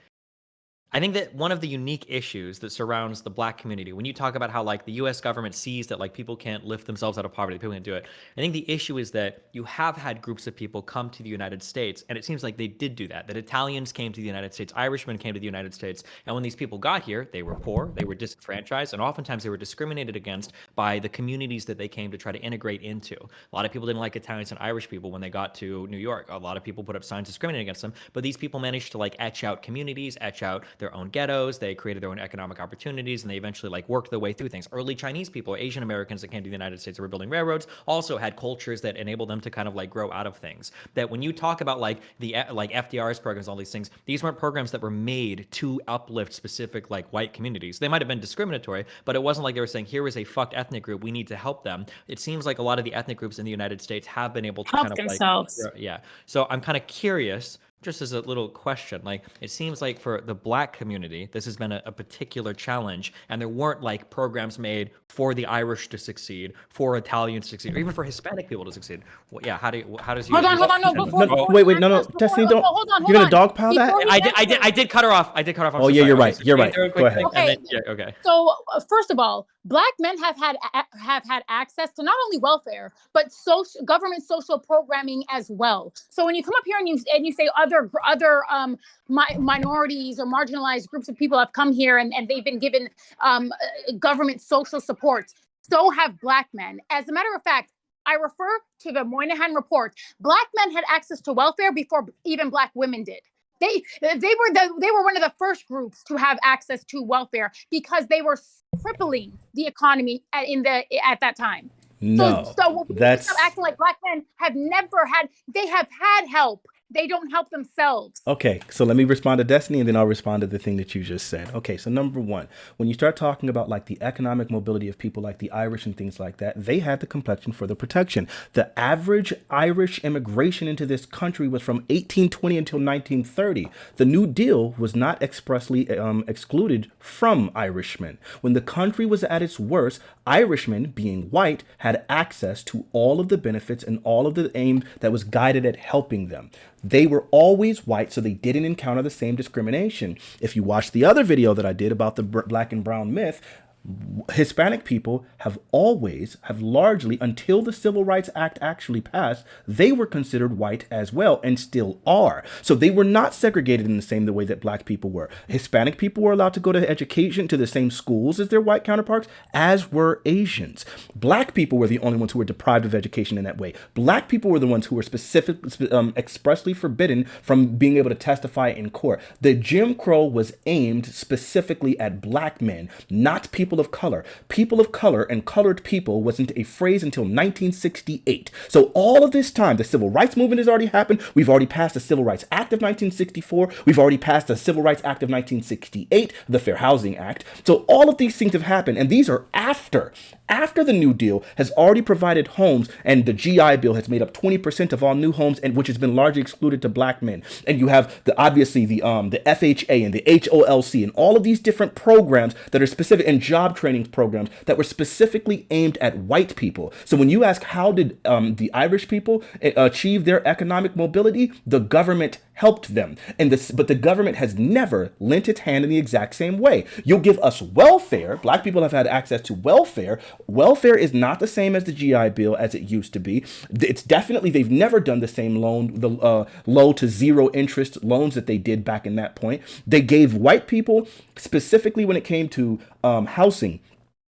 I think that one of the unique issues that surrounds the black community, when you talk about how like the US government sees that like people can't lift themselves out of poverty, people can't do it. I think the issue is that you have had groups of people come to the United States, and it seems like they did do that. That Italians came to the United States, Irishmen came to the United States, and when these people got here, they were poor, they were disenfranchised, and oftentimes they were discriminated against by the communities that they came to try to integrate into. A lot of people didn't like Italians and Irish people when they got to New York. A lot of people put up signs discriminating against them, but these people managed to like etch out communities, etch out their own ghettos. They created their own economic opportunities, and they eventually like worked their way through things. Early Chinese people, Asian Americans that came to the United States that were building railroads, also had cultures that enabled them to kind of like grow out of things. That when you talk about like the like FDR's programs, all these things, these weren't programs that were made to uplift specific like white communities. They might have been discriminatory, but it wasn't like they were saying, here is a fucked ethnic group, we need to help them. It seems like a lot of the ethnic groups in the United States have been able to help kind of themselves. like, yeah. So I'm kind of curious, just as a little question, like it seems like for the black community, this has been a particular challenge, and there weren't like programs made for the Irish to succeed, for Italians to succeed, or even for Hispanic people to succeed. Well, yeah, how does you? Hold on, no, wait, no, Destiny, don't. You're gonna dogpile that? I did cut her off. I'm oh yeah, you're right. You're right. Go ahead. Okay. Okay. So first of all, black men have had access to not only welfare but government social programming as well. So when you come up here and you say other minorities or marginalized groups of people have come here and they've been given government social support, so have black men. As a matter of fact, I refer to the Moynihan report. Black men had access to welfare before even black women did. They were one of the first groups to have access to welfare because they were crippling the economy at that time. No, So we need to stop that's acting like black men have never had. They have had help. They don't help themselves. okay. So let me respond to Destiny, and then I'll respond to the thing that you just said. Okay, so number one, when you start talking about like the economic mobility of people like the Irish and things like that, they had the complexion for the protection. The average Irish immigration into this country was from 1820 until 1930. The New Deal was not expressly excluded from Irishmen. When the country was at its worst, Irishmen, being white, had access to all of the benefits and all of the aim that was guided at helping them. They were always white, so they didn't encounter the same discrimination. If you watch the other video that I did about the black and brown myth, Hispanic people have largely, until the Civil Rights Act actually passed, they were considered white as well and still are. So they were not segregated in the same way that black people were. Hispanic people were allowed to go to education to the same schools as their white counterparts, as were Asians. Black people were the only ones who were deprived of education in that way. Black people were the ones who were expressly forbidden from being able to testify in court. The Jim Crow was aimed specifically at black men, not people of color. People of color and colored people wasn't a phrase until 1968. So all of this time, the civil rights movement has already happened. We've already passed the Civil Rights Act of 1964. We've already passed the Civil Rights Act of 1968, the Fair Housing Act. So all of these things have happened, and these are after the New Deal has already provided homes, and the GI Bill has made up 20% of all new homes, and which has been largely excluded to black men. And you have the FHA and the HOLC and all of these different programs that are specific, and job training programs that were specifically aimed at white people. So when you ask how did the Irish people achieve their economic mobility, the government helped them. But the government has never lent its hand in the exact same way. You'll give us welfare. Black people have had access to welfare. Welfare is not the same as the GI Bill as it used to be. It's definitely, they've never done the same the low to zero interest loans that they did back in that point. They gave white people, specifically when it came to housing,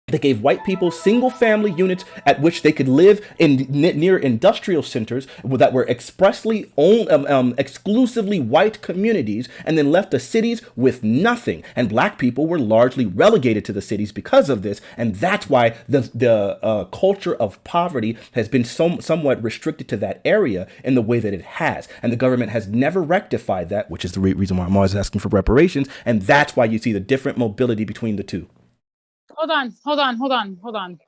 they gave white people single family units at which they could live in near industrial centers that were expressly exclusively white communities, and then left the cities with nothing. And black people were largely relegated to the cities because of this. And that's why the culture of poverty has been somewhat restricted to that area in the way that it has. And the government has never rectified that, which is the reason why I'm always asking for reparations. And that's why you see the different mobility between the two. Hold on.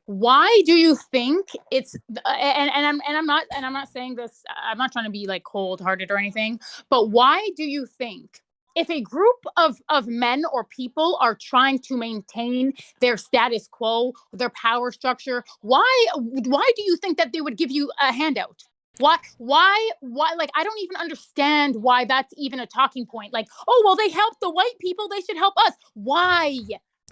Why do you think it's I'm not saying this, I'm not trying to be like cold-hearted or anything, but why do you think if a group of men or people are trying to maintain their status quo, their power structure, why do you think that they would give you a handout? Why like I don't even understand why that's even a talking point. Like, oh well, they help the white people, they should help us. Why?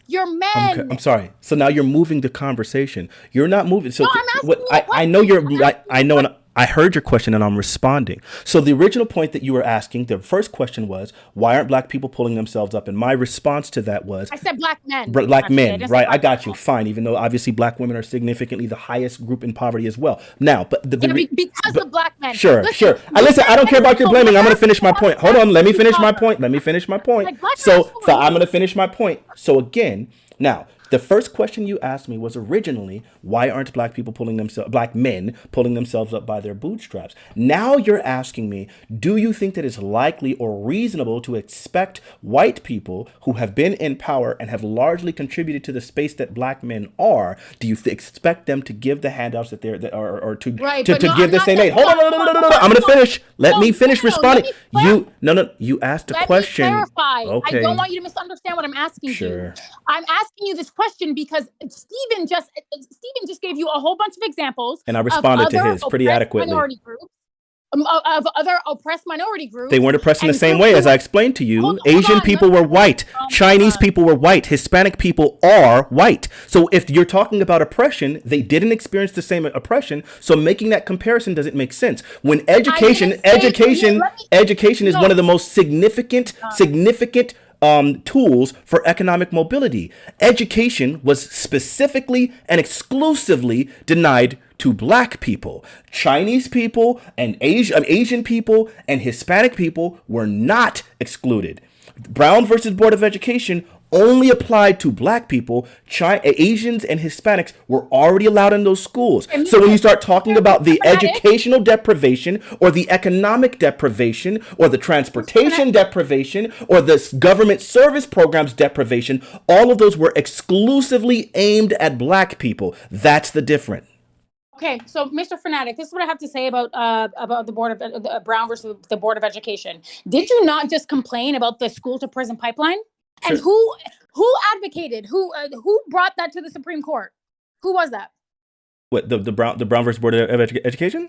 You're men. I'm sorry. So now you're moving the conversation. You're not moving. So no, I'm asking you a I know you're. question. I know. And I heard your question and I'm responding. So the original point that you were asking, the first question was, why aren't black people pulling themselves up? And my response to that was, I said black men. Black men, right? I got you. Men. Fine. Even though obviously black women are significantly the highest group in poverty as well. Now, but because of black men. Sure. Listen, I don't care about your blaming. I'm going to finish my point. Hold on. Let me finish my point. So I'm going to finish my point. So again, now, the first question you asked me was originally, why aren't black men pulling themselves up by their bootstraps? Now you're asking me, do you think that it's likely or reasonable to expect white people who have been in power and have largely contributed to the space that black men are, do you expect them to give the handouts that they're to give the same aid? Hold on, I'm gonna finish. Let me finish responding. You asked a question. Let me clarify. Okay. I don't want you to misunderstand what I'm asking you. I'm asking you this question because Stephen just gave you a whole bunch of examples, and I responded to his pretty adequately. Minority groups, of other oppressed minority groups. They weren't oppressed in the same way, as I explained to you. Asian people were white. Chinese people were white. Hispanic people are white. So if you're talking about oppression, they didn't experience the same oppression. So making that comparison doesn't make sense. When education is one of the most significant tools for economic mobility. Education was specifically and exclusively denied to black people. Chinese people and Asian people and Hispanic people were not excluded. Brown versus Board of Education only applied to black people. Asians and Hispanics were already allowed in those schools. So when you start talking about the educational deprivation or the economic deprivation or the transportation deprivation or the government service programs deprivation, all of those were exclusively aimed at black people. That's the difference. Okay, so Mr. Fanatic, this is what I have to say about the board of Brown versus the Board of Education. Did you not just complain about the school to prison pipeline? Sure. And who advocated? Who brought that to the Supreme Court? Who was that? What, the Brown versus Board of Education?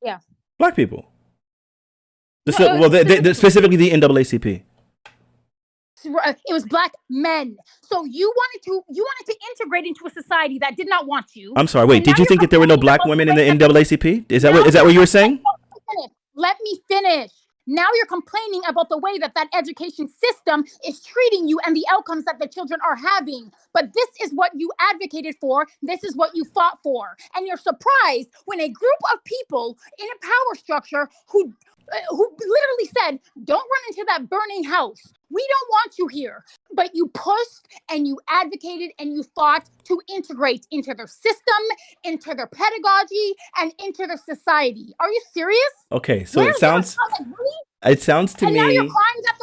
Yeah, Black people. Specifically the NAACP. It was black men. So you wanted to integrate into a society that did not want you. I'm sorry. Wait, did you think that there were no black women in the NAACP? Is that what you were saying? Let me finish. Now you're complaining about the way that education system is treating you and the outcomes that the children are having. But this is what you advocated for. This is what you fought for. And you're surprised when a group of people in a power structure who literally said, don't run into that burning house. We don't want you here. But you pushed and you advocated and you fought to integrate into their system, into their pedagogy, and into their society. Are you serious? Okay, so it sounds to me. Now you're crying that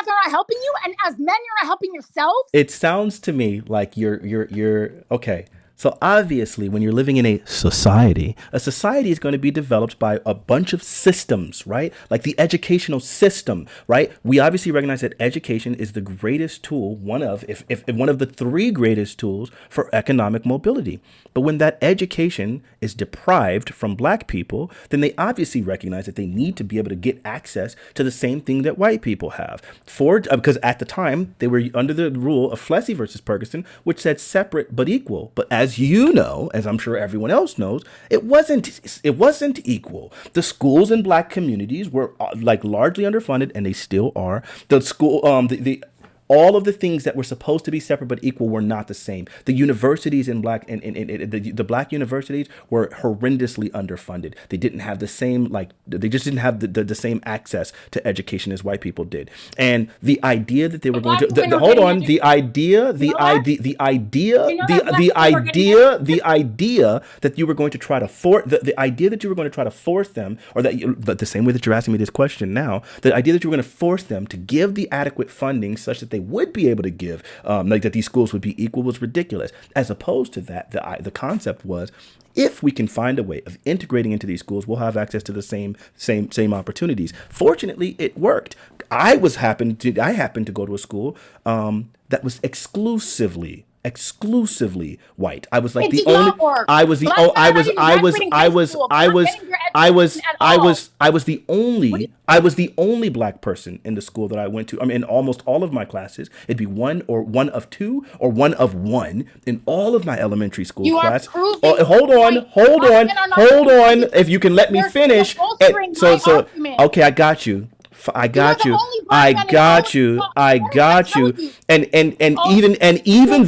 they're not helping you, and as men, you're not helping yourselves. It sounds to me like you're okay. So obviously, when you're living in a society is going to be developed by a bunch of systems, right? Like the educational system, right? We obviously recognize that education is the greatest tool, if one of the three greatest tools for economic mobility. But when that education is deprived from black people, then they obviously recognize that they need to be able to get access to the same thing that white people have. Because at the time, they were under the rule of Plessy versus Ferguson, which said separate but equal. But as you know, as I'm sure everyone else knows, it wasn't equal. The schools in black communities were largely underfunded, and they still are. All of the things that were supposed to be separate but equal were not the same. The universities in the black universities were horrendously underfunded. They didn't have the same they just didn't have the same access to education as white people did. And the idea that they were going to the idea that you were going to try to force them, or but the same way that you're asking me this question now, the idea that you were going to force them to give the adequate funding such that they would be able to give, that these schools would be equal, was ridiculous. As opposed to that, the concept was, if we can find a way of integrating into these schools, we'll have access to the same opportunities. Fortunately, it worked. I happened to go to a school that was exclusively white. I was the only black person in the school that I went to. I mean, in almost all of my classes, it'd be one of two or one of one in all of my elementary school class. Hold on. If you can let me finish. Okay, I got you. And even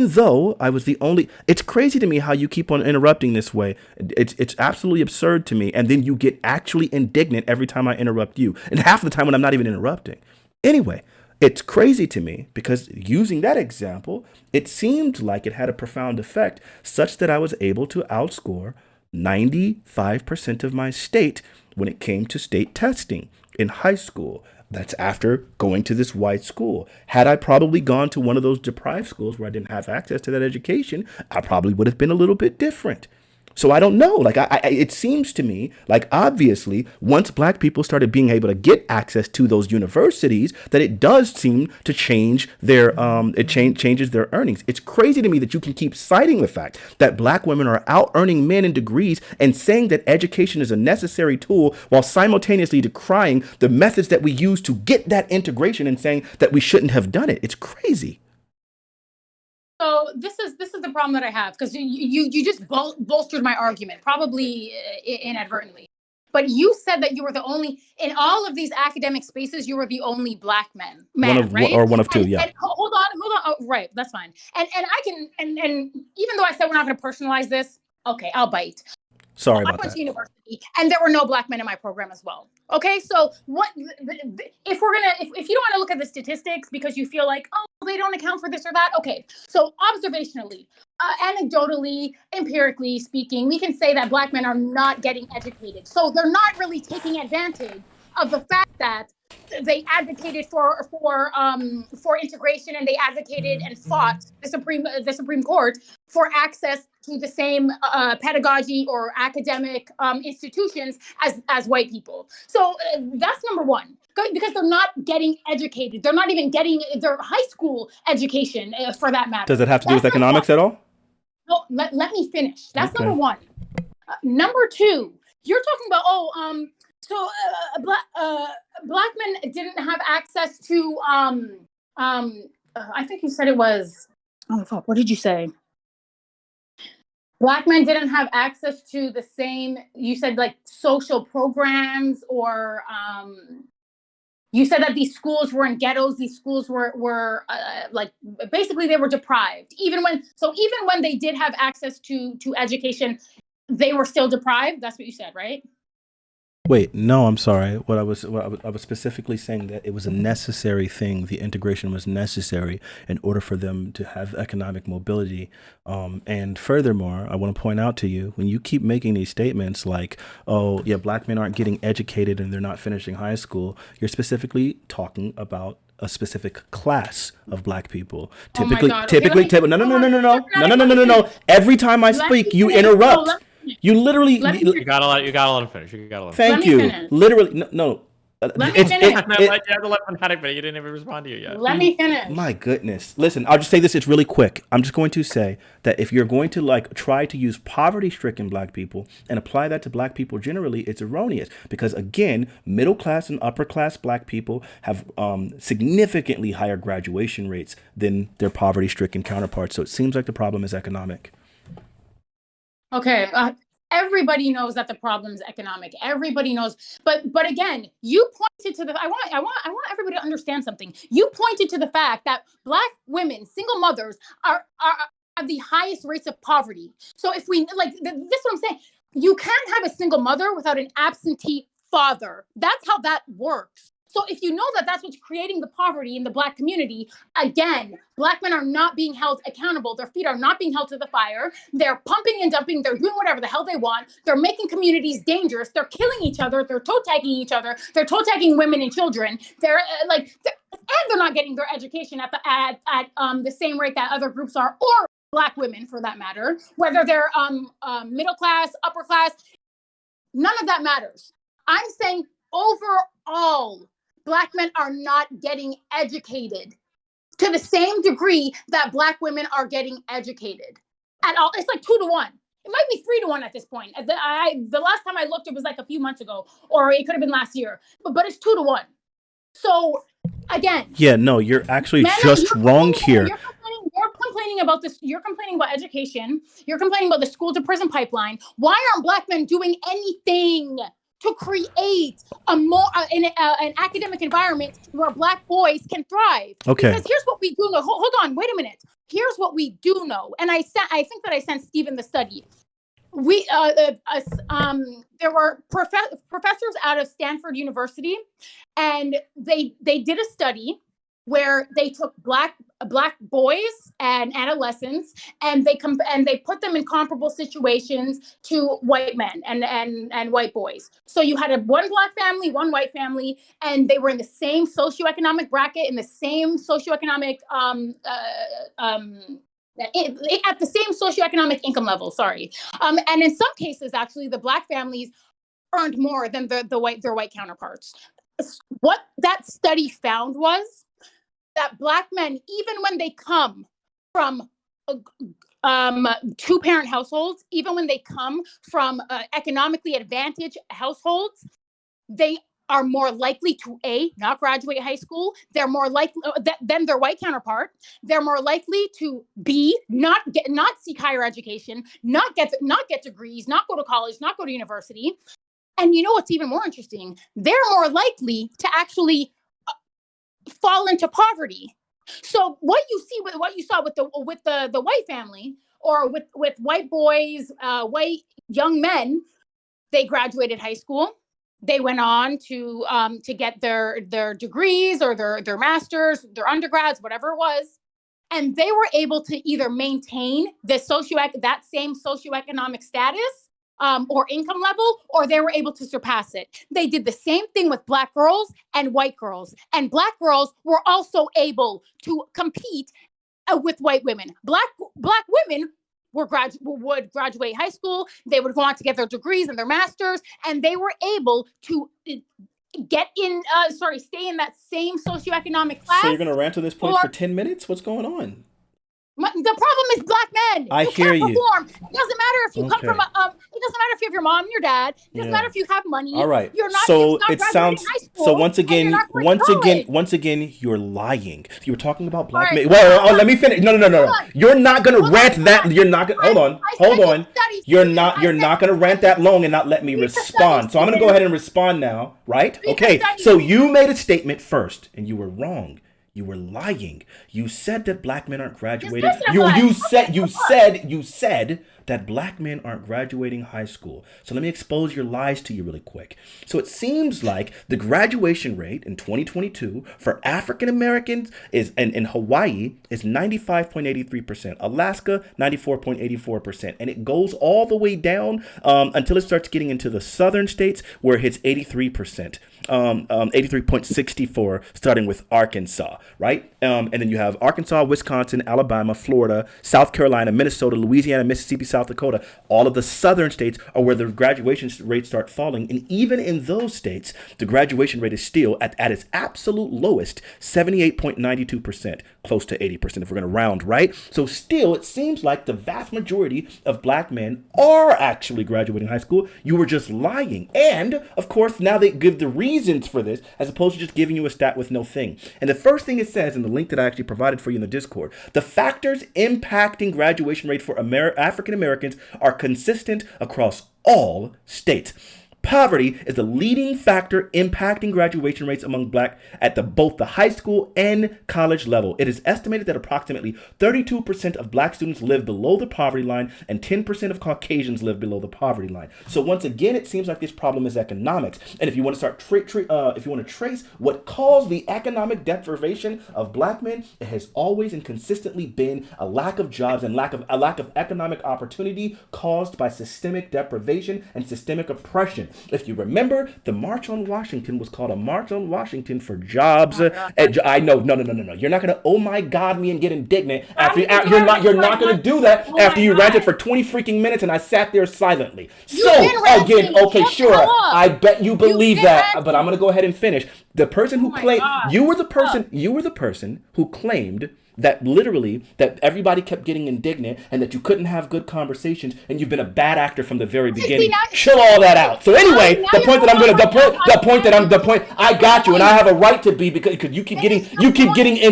though I was the only, it's crazy to me how you keep on interrupting this way. It's absolutely absurd to me. And then you get actually indignant every time I interrupt you, and half the time when I'm not even interrupting. Anyway, it's crazy to me because using that example, it seemed like it had a profound effect, such that I was able to outscore 95% of my state when it came to state testing in high school. That's after going to this white school. Had I probably gone to one of those deprived schools where I didn't have access to that education, I probably would have been a little bit different. So I don't know. It seems to me like obviously once black people started being able to get access to those universities, that it does seem to change their changes their earnings. It's crazy to me that you can keep citing the fact that black women are out earning men in degrees and saying that education is a necessary tool, while simultaneously decrying the methods that we use to get that integration and saying that we shouldn't have done it. It's crazy. So this is the problem that I have, because you just bolstered my argument, probably inadvertently. But you said that you were the only, in all of these academic spaces, you were the only black man, right? Or one of two, yeah. And hold on. Oh, right, that's fine. And I can, and even though I said we're not going to personalize this, okay, I'll bite. Sorry I about went to that. university, and there were no black men in my program as well. Okay, so what if we're gonna if you don't want to look at the statistics because you feel like, oh, they don't account for this or that? Okay, so observationally, anecdotally, empirically speaking, we can say that black men are not getting educated, so they're not really taking advantage of the fact that they advocated for integration, and they advocated and fought the Supreme Court for access to the same pedagogy or academic institutions as white people. So that's number one, because they're not getting educated. They're not even getting their high school education, for that matter. Does it have to do That's with number one. economics at all? No, let me finish. That's Okay. number one. Number two, you're talking about, black men didn't have access to I think you said it was, oh fuck, what did you say? Black men didn't have access to the same, you said like social programs, or you said that these schools were in ghettos. These schools were like, basically they were deprived. Even when they did have access to education, they were still deprived. That's what you said, right? Wait, no, I'm sorry. I was specifically saying that it was a necessary thing. The integration was necessary in order for them to have economic mobility. And furthermore, I want to point out to you, when you keep making these statements like, oh, yeah, black men aren't getting educated and they're not finishing high school, you're specifically talking about a specific class of black people. Oh my God. Okay, Typically, no, no, no, no, no, no, no, no, no, no, no, no. Every time I speak, you interrupt. You literally. You gotta let him finish. You gotta let him Thank you. Literally, no. Let me finish. You have to let Fanatiq finish. You didn't even respond to you yet. Let me finish. My goodness. Listen, I'll just say this. It's really quick. I'm just going to say that if you're going to like try to use poverty-stricken black people and apply that to black people generally, it's erroneous. Because again, middle class and upper class black people have significantly higher graduation rates than their poverty-stricken counterparts. So it seems like the problem is economic. Okay. Everybody knows that the problem is economic. Everybody knows, but again, you pointed to the. I want everybody to understand something. You pointed to the fact that black women, single mothers, are have the highest rates of poverty. So if we like, this is what I'm saying. You can't have a single mother without an absentee father. That's how that works. So if you know that that's what's creating the poverty in the black community, again, black men are not being held accountable. Their feet are not being held to the fire. They're pumping and dumping. They're doing whatever the hell they want. They're making communities dangerous. They're killing each other. They're toe tagging each other. They're toe tagging women and children. They're and they're not getting their education at the same rate that other groups are, or black women for that matter, whether they're middle class, upper class. None of that matters. I'm saying overall, black men are not getting educated to the same degree that black women are getting educated at all. It's like 2-1. It might be 3-1 at this point. The last time I looked, it was like a few months ago, or it could have been last year. But it's 2-1. So again, yeah, no, you're actually just wrong here. You're complaining about this. You're complaining about education. You're complaining about the school to prison pipeline. Why aren't black men doing anything to create an academic environment where black boys can thrive? Okay. Because here's what we do know. Hold on, wait a minute. Here's what we do know, and I think that I sent Stephen the study. There were professors out of Stanford University, and they did a study where they took black boys and adolescents, and they put them in comparable situations to white men and white boys. So you had one black family, one white family, and they were in the same socioeconomic bracket, in the same socioeconomic at the same socioeconomic income level. Sorry, and in some cases, actually, the black families earned more than their white counterparts. What that study found was that black men, even when they come from two-parent households, even when they come from economically advantaged households, they are more likely to not graduate high school. They're more likely than their white counterpart. They're more likely to not seek higher education, not get degrees, not go to college, not go to university. And you know what's even more interesting? They're more likely to actually fall into poverty. So what you saw with the white family or with white boys, white young men, they graduated high school. They went on to get their degrees or their masters, their undergrads, whatever it was, and they were able to either maintain that same socioeconomic status or income level, or they were able to surpass it. They did the same thing with Black girls and white girls, and Black girls were also able to compete with white women. Black women would graduate high school. They would go on to get their degrees and their masters, and they were able to stay in that same socioeconomic class. So you're going to rant to this point for 10 minutes? What's going on? The problem is Black men. I hear can't you. perform. It doesn't matter if you come from it doesn't matter if you have your mom and your dad. It doesn't matter if you have money. All right. You're not, so not it sounds high school, so once again, you're lying. You were talking about Black men. Well, let me finish. No. You're not gonna rant that. You're not gonna. Hold on. You're not gonna rant that long and not let me respond. So I'm gonna go ahead and respond now. Right? Okay. So you made a statement first, and you were wrong. You were lying. You said that Black men aren't graduating. You said that Black men aren't graduating high school. So let me expose your lies to you really quick. So it seems like the graduation rate in 2022 for African Americans is in Hawaii is 95.83%, Alaska 94.84%, and it goes all the way down until it starts getting into the southern states where it hits 83%. 83.64, starting with Arkansas, right? And then you have Arkansas, Wisconsin, Alabama, Florida, South Carolina, Minnesota, Louisiana, Mississippi, South Dakota. All of the southern states are where the graduation rates start falling. And even in those states, the graduation rate is still at its absolute lowest, 78.92%, close to 80% if we're going to round, right? So still, it seems like the vast majority of Black men are actually graduating high school. You were just lying. And, of course, now they give the reasons for this as opposed to just giving you a stat with no thing. And the first thing it says in the link that I actually provided for you in the Discord, the factors impacting graduation rate for African Americans are consistent across all states. Poverty is the leading factor impacting graduation rates among Black at both the high school and college level. It is estimated that approximately 32% of Black students live below the poverty line and 10% of Caucasians live below the poverty line. So once again, it seems like this problem is economics. And if you want to start if you want to trace what caused the economic deprivation of Black men, it has always and consistently been a lack of jobs and a lack of economic opportunity caused by systemic deprivation and systemic oppression. If you remember, the March on Washington was called a March on Washington for jobs. I know, no. You're not gonna, oh my God, me and get indignant after you're not gonna do that after you ranted for 20 freaking minutes and I sat there silently. So again, okay, sure, I bet you believe that, but I'm gonna go ahead and finish. The person who claimed you were the person who claimed that literally that everybody kept getting indignant and that you couldn't have good conversations and you've been a bad actor from the very beginning. Chill all that out. So anyway, I got you and I have a right to be because you keep getting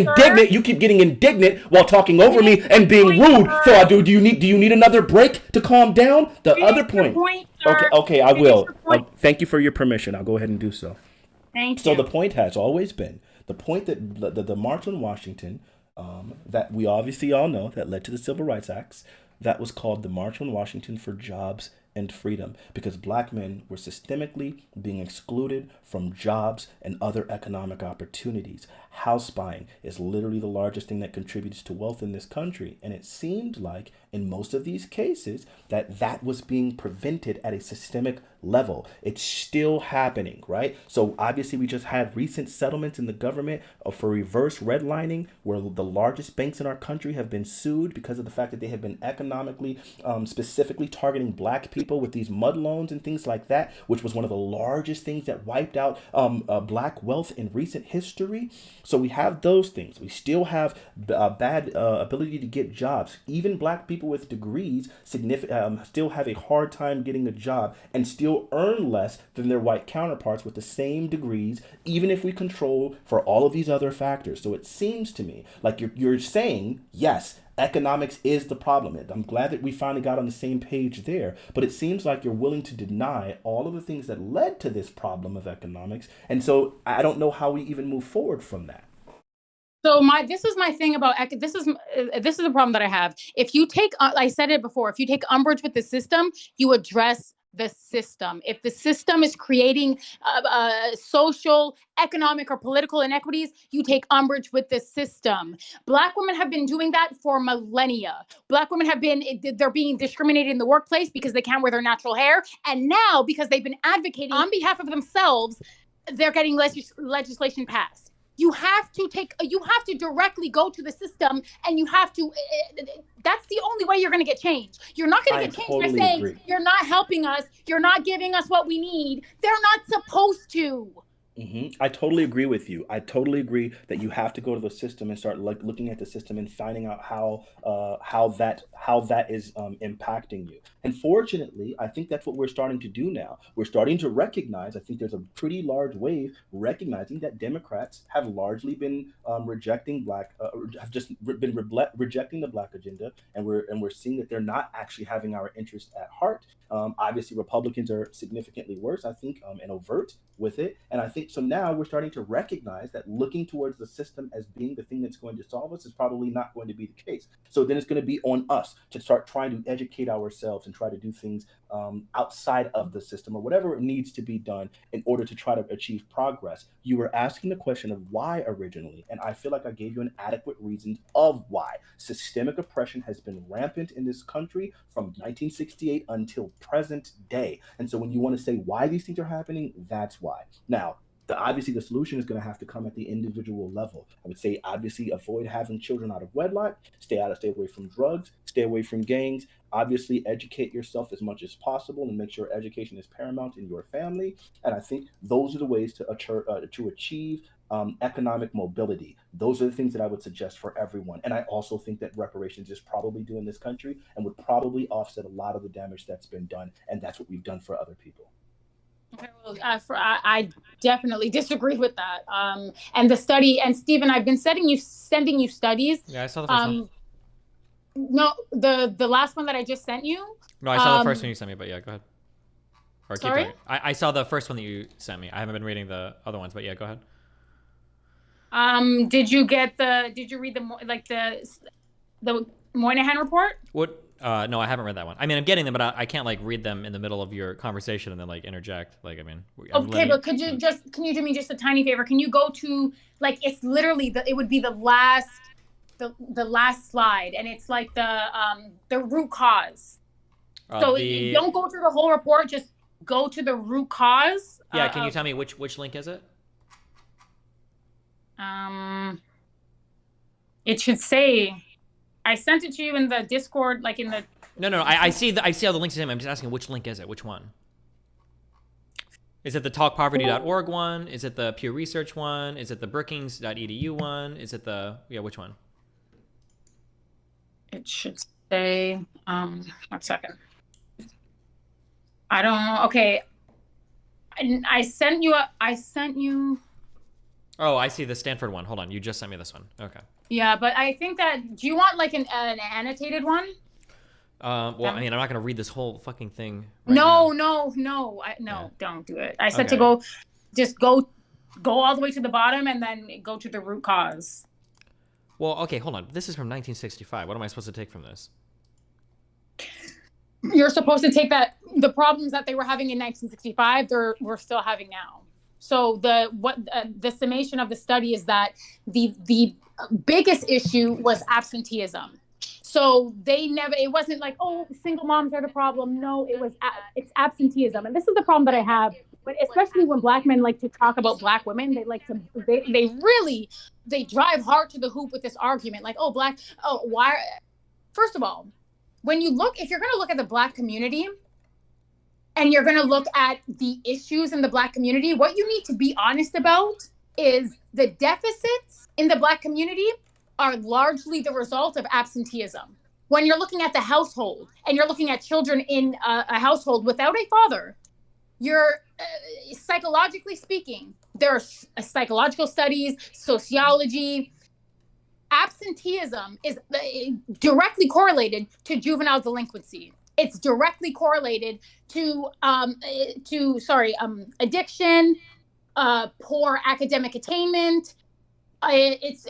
indignant while talking over me and being rude. So do you need another break to calm down? The other point. Okay, I will. Thank you for your permission. I'll go ahead and do so. Thank you. So the point has always been the point that the March on Washington, that we obviously all know that led to the Civil Rights Acts, that was called the March on Washington for Jobs and Freedom, because Black men were systemically being excluded from jobs and other economic opportunities. House buying is literally the largest thing that contributes to wealth in this country. And it seemed like in most of these cases that was being prevented at a systemic level. It's still happening, right? So obviously we just had recent settlements in the government for reverse redlining, where the largest banks in our country have been sued because of the fact that they have been economically, specifically targeting Black people with these mud loans and things like that, which was one of the largest things that wiped out Black wealth in recent history. So we have those things. We still have bad ability to get jobs. Even Black people with degrees still have a hard time getting a job and still earn less than their white counterparts with the same degrees, even if we control for all of these other factors. So it seems to me like you're saying, yes, economics is the problem. I'm glad that we finally got on the same page there, but it seems like you're willing to deny all of the things that led to this problem of economics. And so I don't know how we even move forward from that. So this is my thing about this is a problem that I have. If you take, I said it before, if you take umbrage with the system, you address the system. If the system is creating social, economic, or political inequities, you take umbrage with the system. Black women have been doing that for millennia. Black women they're being discriminated in the workplace because they can't wear their natural hair. And now, because they've been advocating on behalf of themselves, they're getting legislation passed. You have to directly go to the system, and you have to, that's the only way you're going to get change. You're not going to get change totally by saying, agree. you're not helping us, you're not giving us what we need. They're not supposed to. I totally agree with you. I totally agree that you have to go to the system and start looking at the system and finding out how that is impacting you. And fortunately, I think that's what we're starting to do now. We're starting to recognize. I think there's a pretty large wave recognizing that Democrats have largely been rejecting have just been rejecting the black agenda, and we're seeing that they're not actually having our interest at heart. Obviously, Republicans are significantly worse, I think, and overt with it. And I think so now we're starting to recognize that looking towards the system as being the thing that's going to solve us is probably not going to be the case. So then it's going to be on us to start trying to educate ourselves and try to do things outside of the system or whatever needs to be done in order to try to achieve progress. You were asking the question of why originally, and I feel like I gave you an adequate reason of why. Systemic oppression has been rampant in this country from 1968 until present day. And so when you want to say why these things are happening, that's why. Now, obviously the solution is going to have to come at the individual level. I would say obviously avoid having children out of wedlock, stay away from drugs, stay away from gangs, obviously educate yourself as much as possible and make sure education is paramount in your family. And I think those are the ways to achieve economic mobility. Those are the things that I would suggest for everyone. And I also think that reparations is probably due in this country and would probably offset a lot of the damage that's been done. And that's what we've done for other people. Okay, well, I definitely disagree with that. And the study, and Stephen, I've been sending you studies. Yeah, I saw the first one. No, the last one that I just sent you. No, I saw the first one you sent me, but yeah, go ahead. Or sorry? keep talking. I saw the first one that you sent me. I haven't been reading the other ones, but yeah, go ahead. Did you read the Moynihan report? What? No, I haven't read that one. I mean, I'm getting them, but I can't like read them in the middle of your conversation and then like interject. Like, I mean, okay, but can you do me just a tiny favor? Can you go to it's literally it would be the last slide, and it's like the root cause. So you don't go through the whole report, just go to the root cause. Yeah, can you tell me which link is it? It should say. I sent it to you in the Discord, like in the. No. I see all the links in him. I'm just asking which link is it? Which one? Is it the talkpoverty.org one? Is it the Pew Research one? Is it the Brookings.edu one? Is it which one? It should say. 1 second. I don't know. Okay. I sent you. Oh, I see the Stanford one. Hold on, you just sent me this one. Okay. Yeah, but I think that. Do you want like an annotated one? Well, I mean, I'm not gonna read this whole fucking thing. No, don't do it. I said to go all the way to the bottom and then go to the root cause. Well, okay, hold on. This is from 1965. What am I supposed to take from this? You're supposed to take that the problems that they were having in 1965, we're still having now. So the summation of the study is that the biggest issue was absenteeism. So it wasn't like, oh, single moms are the problem. No, it's absenteeism. And this is the problem that I have, but especially when Black men like to talk about Black women, they drive hard to the hoop with this argument. Like, why? First of all, if you're going to look at the Black community and you're going to look at the issues in the Black community, what you need to be honest about is the deficits in the Black community are largely the result of absenteeism. When you're looking at the household and you're looking at children in a household without a father, you're psychologically speaking, there are psychological studies, sociology. Absenteeism is directly correlated to juvenile delinquency. It's directly correlated to addiction, poor academic attainment. It's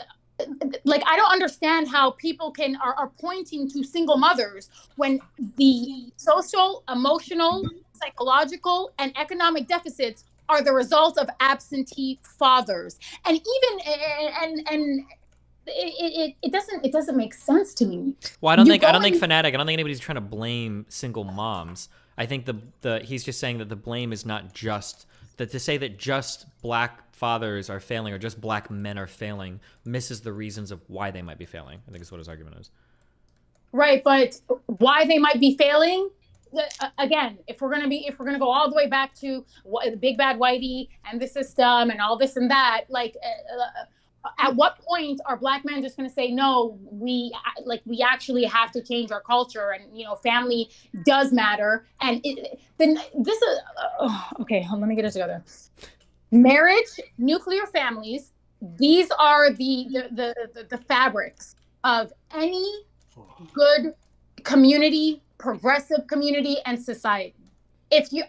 like, I don't understand how people are pointing to single mothers when the social, emotional, psychological, and economic deficits are the result of absentee fathers. And even it doesn't make sense to me. Well, I don't think Fanatiq. I don't think anybody's trying to blame single moms. I think the he's just saying that the blame is not just that to say that just black fathers are failing or just black men are failing misses the reasons of why they might be failing. I think is what his argument is. Right, but why they might be failing, again, if we're gonna go all the way back to the big bad whitey and the system and all this and that, like, at what point are black men just going to say, no, we actually have to change our culture, and family does matter? And then this is okay, let me get it together. Marriage, nuclear families, these are the fabrics of any good community, progressive community, and society. If you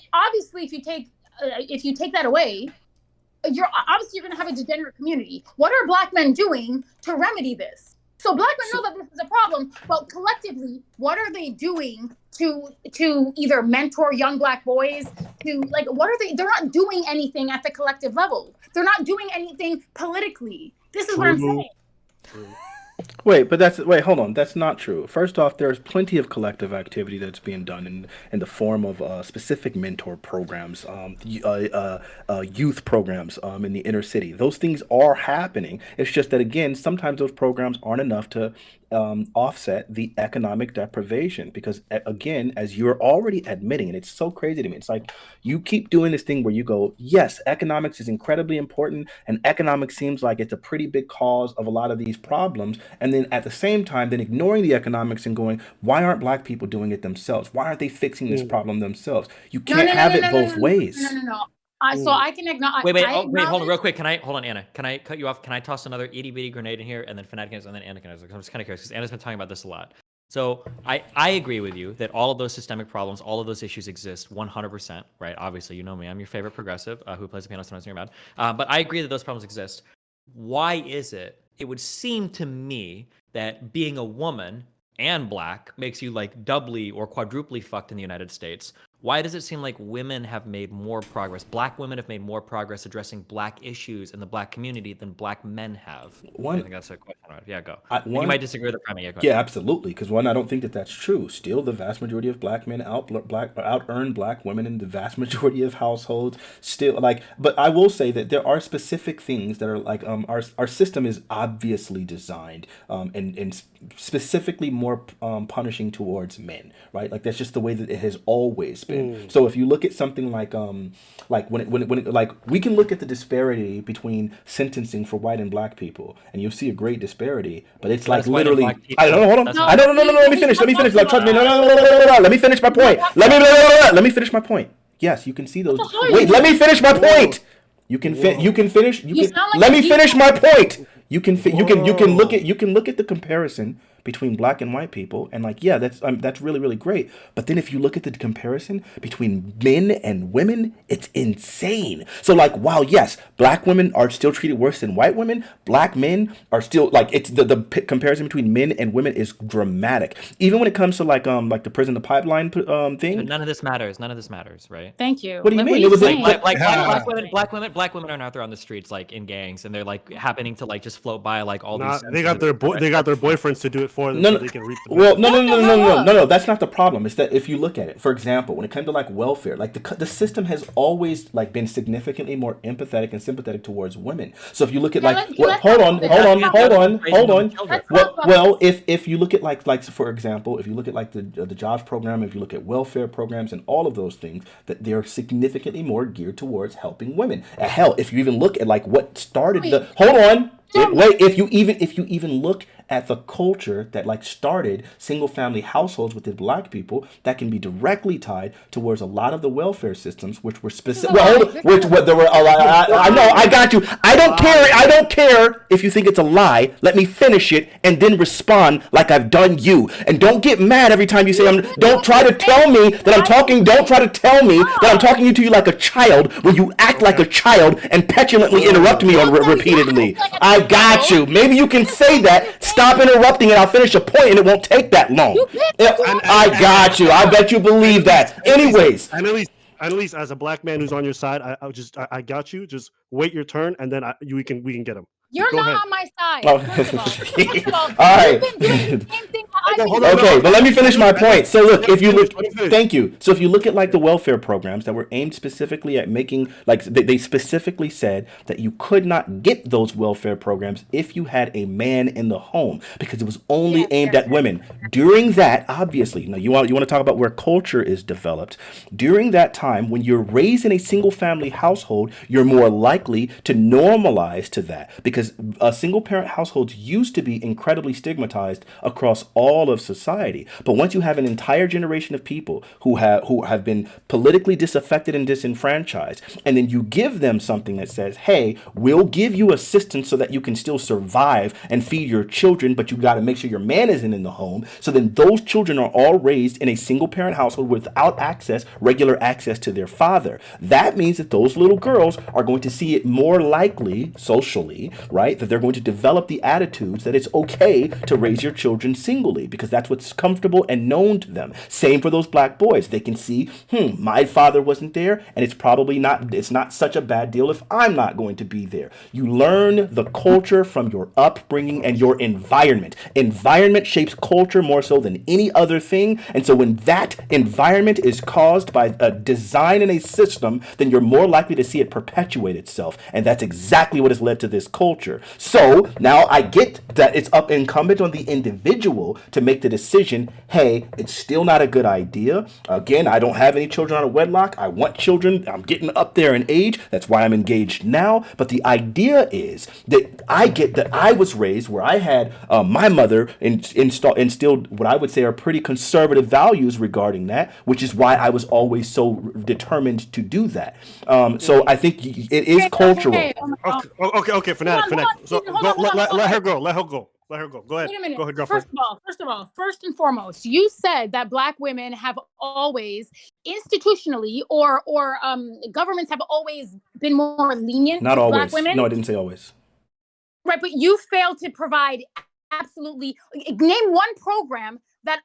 take that away, you're going to have a degenerate community. What are black men doing to remedy this? So black men know that this is a problem, but collectively, what are they doing to either mentor young black boys? What are they? They're not doing anything at the collective level. They're not doing anything politically. This is what I'm saying. Wait, hold on. That's not true. First off, there's plenty of collective activity that's being done in the form of specific mentor programs, youth programs in the inner city. Those things are happening. It's just that, again, sometimes those programs aren't enough to offset the economic deprivation, because again, as you're already admitting, and it's so crazy to me, it's like you keep doing this thing where you go, yes, economics is incredibly important, and economics seems like it's a pretty big cause of a lot of these problems, and then at the same time then ignoring the economics and going, why aren't black people doing it themselves? Why aren't they fixing this problem themselves? You can't have it both ways. No. So I can acknowledge. Wait, hold on, real quick. Hold on, Anna? Can I cut you off? Can I toss another itty bitty grenade in here, and then Fanatiq, and then Anna can? I'm just kind of curious because Anna's been talking about this a lot. So I agree with you that all of those systemic problems, all of those issues exist 100%, right? Obviously, you know me, I'm your favorite progressive who plays the piano sometimes in your mouth. But I agree that those problems exist. Why is it? It would seem to me that being a woman and black makes you like doubly or quadruply fucked in the United States. Why does it seem like women have made more progress? Black women have made more progress addressing black issues in the black community than black men have. I think that's a question. Yeah, go. You might disagree with the framing. Yeah, go ahead. Yeah, absolutely. Because I don't think that that's true. Still, the vast majority of black men out-earn black women in the vast majority of households. Still, but I will say that there are specific things that are like our system is obviously designed and specifically more punishing towards men, right? Like that's just the way that it has always been. So if you look at something like we can look at the disparity between sentencing for white and black people, and you'll see a great disparity. But it's like literally. I don't know. Hold on. I don't know. Let me finish. Like trust me. No. Let me finish my point. Let me finish my point. Yes, you can see those. Wait. Let me finish my point. You can finish. Let me finish my point. You can look at the comparison between black and white people, and that's really, really great. But then if you look at the comparison between men and women, it's insane. So while yes, black women are still treated worse than white women, black men are still it's the comparison between men and women is dramatic. Even when it comes to the prison to pipeline thing. None of this matters, right? Thank you. What do you mean? It was black women aren't out there on the streets in gangs, and they're happening to just float by all these. They got their boyfriends to do it for them, so they can reap the well, no. That's not the problem. It's that if you look at it, for example, when it comes to welfare, the system has always been significantly more empathetic and sympathetic towards women. So if you look at hold on. Well, if you look at for example, if you look at the jobs program, if you look at welfare programs and all of those things, that they're significantly more geared towards helping women. Hell, if you even look at what started the hold on. If you even look at the culture that like started single family households within black people that can be directly tied towards a lot of the welfare systems, which were specific. Well, which what there were a lot. I know. I got you. I don't care. I don't care if you think it's a lie. Let me finish it and then respond like I've done you. And don't get mad every time you say I'm. Don't try to tell me that I'm talking. Don't try to tell me that I'm talking to you like a child when you act like a child and petulantly interrupt me on repeatedly. I got you. Maybe you can say that. Stop interrupting and I'll finish a point and it won't take that long. I got you. I bet you believe that. Anyways. Annalise, as a black man who's on your side, I got you. Just wait your turn, and then we can get him. You're Go not ahead. on my side. Oh. First of all, All right. you've been doing the same thing. Okay, but let me finish my point. So look, if you look, thank you. So if you look at like the welfare programs that were aimed specifically at making, like they specifically said that you could not get those welfare programs if you had a man in the home because it was only aimed at women. During that, obviously, now you want to talk about where culture is developed. During that time, when you're raised in a single family household, you're more likely to normalize to that because single parent households used to be incredibly stigmatized across all of society. But once you have an entire generation of people who have been politically disaffected and disenfranchised, and then you give them something that says, hey, we'll give you assistance so that you can still survive and feed your children, but you got to make sure your man isn't in the home. So then those children are all raised in a single parent household without regular access to their father. That means that those little girls are going to see it more likely socially, right? That they're going to develop the attitudes that it's okay to raise your children singly because that's what's comfortable and known to them. Same for those black boys. They can see, my father wasn't there, and it's not such a bad deal if I'm not going to be there. You learn the culture from your upbringing and your environment. Environment shapes culture more so than any other thing, and so when that environment is caused by a design in a system, then you're more likely to see it perpetuate itself, and that's exactly what has led to this culture. So now I get that it's incumbent on the individual to make the decision, hey, it's still not a good idea. Again, I don't have any children out of wedlock. I want children. I'm getting up there in age. That's why I'm engaged now. But the idea is that I get that I was raised where I had my mother instilled what I would say are pretty conservative values regarding that, which is why I was always so determined to do that. So I think it is cultural. Okay, Fanatiq. So let her go. Let her go. Go ahead. Wait a minute. Go ahead, girlfriend. First and foremost, you said that black women have always institutionally or governments have always been more lenient Not to always. black women. No, I didn't say always. Right, but you failed to provide absolutely name one program that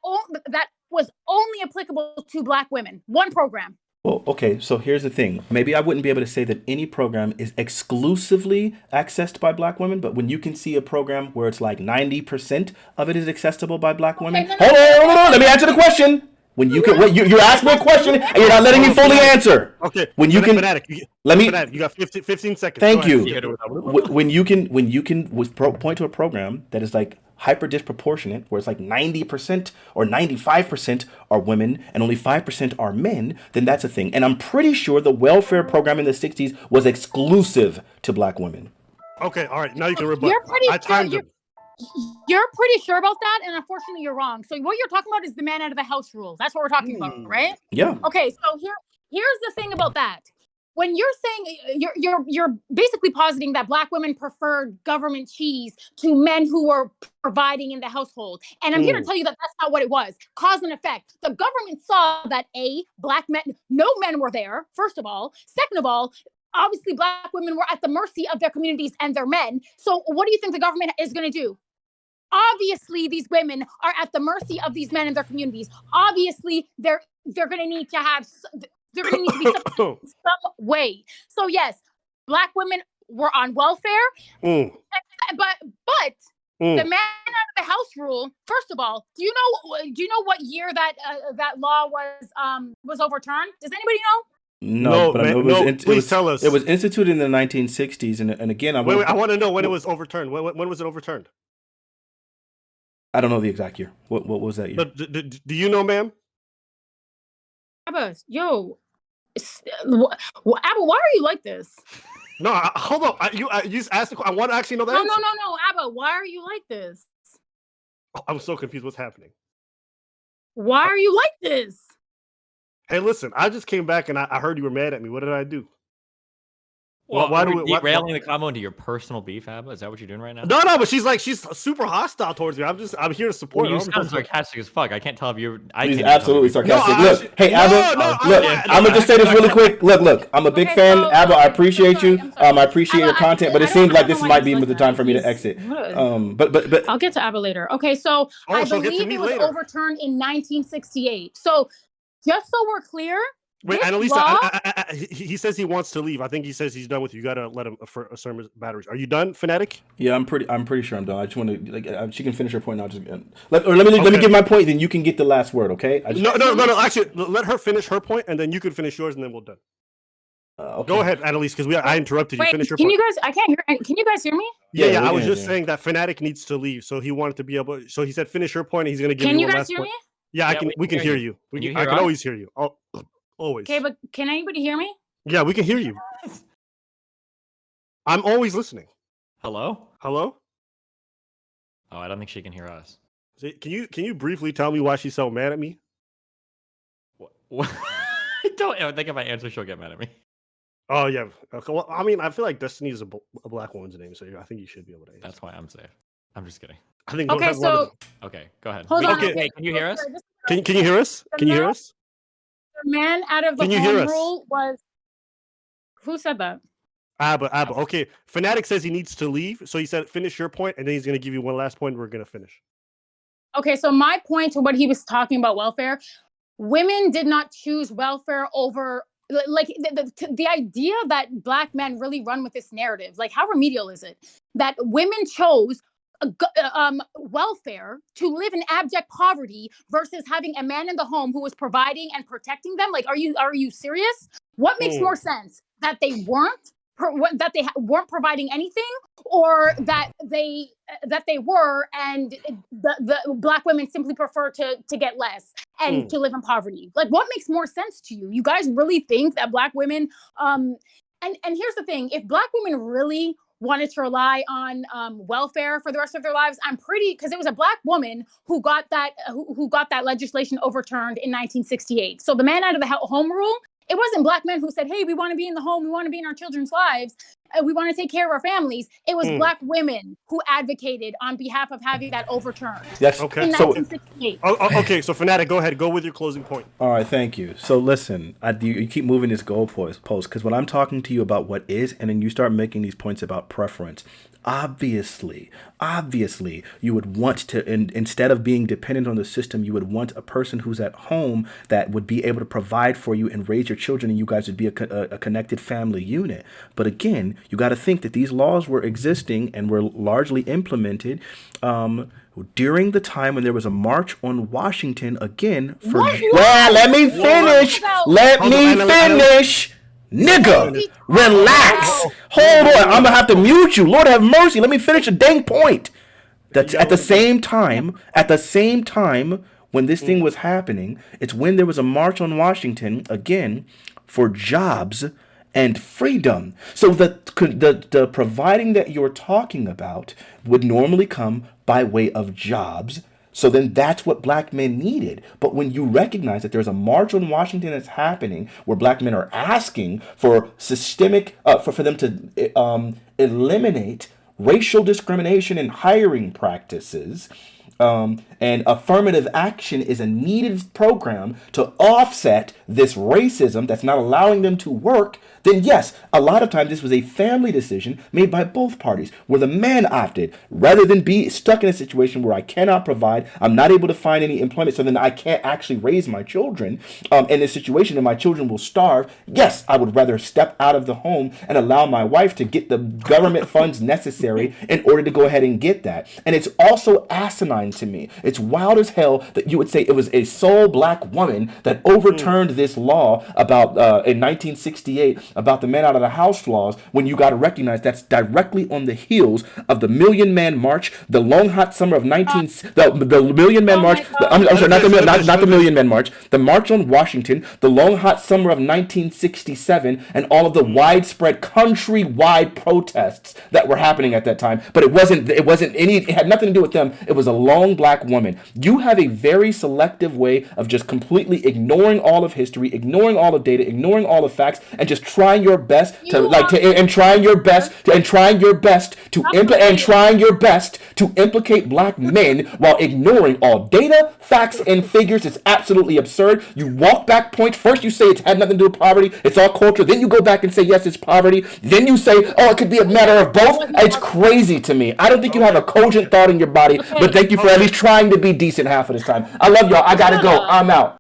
was only applicable to black women. One program. Well, okay, so here's the thing. Maybe I wouldn't be able to say that any program is exclusively accessed by black women, but when you can see a program where it's like 90% of it is accessible by black women. Hold on, let me answer the question. When you can, you're asking me a question and you're not letting me fully answer. Okay. When you can, Fanatiq, you got 15 seconds. Thank you. When you can point to a program that is like hyper disproportionate, where it's like 90% or 95% are women and only 5% are men, then that's a thing. And I'm pretty sure the welfare program in the 60s was exclusive to black women. Okay, all right. Now you can rebut. You're pretty sure about that, and unfortunately, you're wrong. So what you're talking about is the man out of the house rule. That's what we're talking about, right? Yeah. Okay, so here's the thing about that. When you're saying you're basically positing that black women preferred government cheese to men who were providing in the household, and I'm here to tell you that that's not what it was. Cause and effect. The government saw that black men, no men were there. First of all, second of all. Obviously, black women were at the mercy of their communities and their men. So what do you think the government is going to do? Obviously, these women are at the mercy of these men and their communities. Obviously, they're going to need to have, they're going to need to be some way. So yes, black women were on welfare, but the man out of the house rule. First of all, do you know what year that law was overturned? Does anybody know? No, but I know please tell us. It was instituted in the 1960s, and again, I want to know when it was overturned. When was it overturned? I don't know the exact year. What was that year? Do you know, ma'am? Abba, Abba, why are you like this? No, hold on. You just asked. I want to actually know that. No, Abba, why are you like this? I'm so confused. What's happening? Why are you like this? Hey, listen, I just came back and I heard you were mad at me. What did I do? Well, Why are do we we? Why, derailing the combo into your personal beef, Abba? Is that what you're doing right now? no, but she's super hostile towards me. I'm here to support Well, you her. sound sarcastic as fuck. I can't tell if you're. I He's can't even tell absolutely if you're- sarcastic. No, Look, hey, Abba, look, I'm gonna just say this really quick. Look, I'm a big Okay, fan. so- Abba, I okay, appreciate sorry, you. I'm sorry. I appreciate your Abba, content, but it I seems don't like know this why might he's be like the that. time for me to He's- exit. what? But I'll get to Abba later. Okay, so Oh, I she'll get to believe me it was later. overturned in 1968. So just so we're clear, Wait, this Annalisa, law, he says he wants to leave. I think he says he's done with you. You gotta let him affirm his batteries. Are you done, Fanatiq? Yeah, I'm pretty sure I'm done. I just want to she can finish her point. And I'll just let me give my point. Then you can get the last word. Okay? No. Actually, let her finish her point, and then you can finish yours, and then we're done. Okay. Go ahead, Annalise, because I interrupted you. wait, Finish your can point. you guys? I can't hear. Can you guys hear me? Yeah. we I was can, just yeah. saying that Fanatiq needs to leave, so he wanted to be able. So he said, "Finish your point." And he's gonna give Can you you one guys last hear point. me? Yeah, Yeah, we can hear you. Can you I hear can us? always hear you. Always. Okay, but can anybody hear me? Yeah, we can hear you. I'm always listening. Hello? Hello? Oh, I don't think she can hear us. Can you briefly tell me why she's so mad at me? What? I don't ever think if I answer, she'll get mad at me. Oh yeah. Okay, well, I mean, I feel like Destiny is a black woman's name, so I think you should be able to answer. That's why I'm safe. I'm just kidding. I think. Okay, so Okay, go ahead. hold on. Okay. Okay, Can you hear us? Can you hear us? Can you hear us? The man out of the Can you hear home us? rule was. Who said that? Abba. Okay. Fanatiq says he needs to leave, so he said finish your point, and then he's gonna give you one last point. We're gonna finish. Okay, so my point to what he was talking about welfare, women did not choose welfare over like the idea that black men really run with this narrative. Like, how remedial is it that women chose welfare to live in abject poverty versus having a man in the home who was providing and protecting them? Like, are you serious? What makes more sense, that they weren't weren't providing anything, or that they were, and the black women simply prefer to get less and to live in poverty? Like, what makes more sense to you? You guys really think that black women and here's the thing, if black women really wanted to rely on welfare for the rest of their lives, I'm pretty, because it was a black woman who got that legislation overturned in 1968. So the man out of the home rule, it wasn't black men who said, hey, we want to be in the home, we want to be in our children's lives, we want to take care of our families. It was black women who advocated on behalf of having that overturned. That's Okay. In So 1968. Okay, so Fanatiq, go ahead. Go with your closing point. all right, thank you. So listen, you keep moving this goalpost because when I'm talking to you about what is, and then you start making these points about preference, obviously, you would want to, instead of being dependent on the system, you would want a person who's at home that would be able to provide for you and raise your children, and you guys would be a connected family unit. But again, you got to think that these laws were existing and were largely implemented during the time when there was a march on Washington again for. Well, let me finish. Nigga, relax. Hold on. I'm gonna have to mute you. Lord have mercy. Let me finish a dang point. That's at the same time, when this thing was happening, it's when there was a march on Washington again for jobs and freedom. So the providing that you're talking about would normally come by way of jobs. So then that's what black men needed. But when you recognize that there's a march on Washington that's happening where black men are asking for systemic, for them to eliminate racial discrimination in hiring practices, and affirmative action is a needed program to offset this racism that's not allowing them to work, then yes, a lot of times this was a family decision made by both parties, where the man opted, rather than be stuck in a situation where I cannot provide, I'm not able to find any employment, so then I can't actually raise my children in a situation and my children will starve. Yes, I would rather step out of the home and allow my wife to get the government funds necessary in order to go ahead and get that. And it's also asinine to me. It's wild as hell that you would say it was a sole black woman that overturned this law about in 1968 about the man out of the house laws, when you got to recognize that's directly on the heels of the Million Man March, the long hot summer of the Million Man March. I'm sorry, not the Million Man March, the March on Washington, the long hot summer of 1967, and all of the widespread countrywide protests that were happening at that time. But it had nothing to do with them. It was a strong black woman. You have a very selective way of just completely ignoring all of history, ignoring all of data, ignoring all of facts, and just trying your best trying your best to implicate black men while ignoring all data, facts, and figures. It's absolutely absurd. You walk back points. First you say it's had nothing to do with poverty, it's all culture. Then you go back and say, yes, it's poverty. Then you say, oh, it could be a matter of both. It's crazy to me. I don't think you have a cogent thought in your body, but thank you for at least trying to be decent half of this time. I love y'all. I gotta go. I'm out.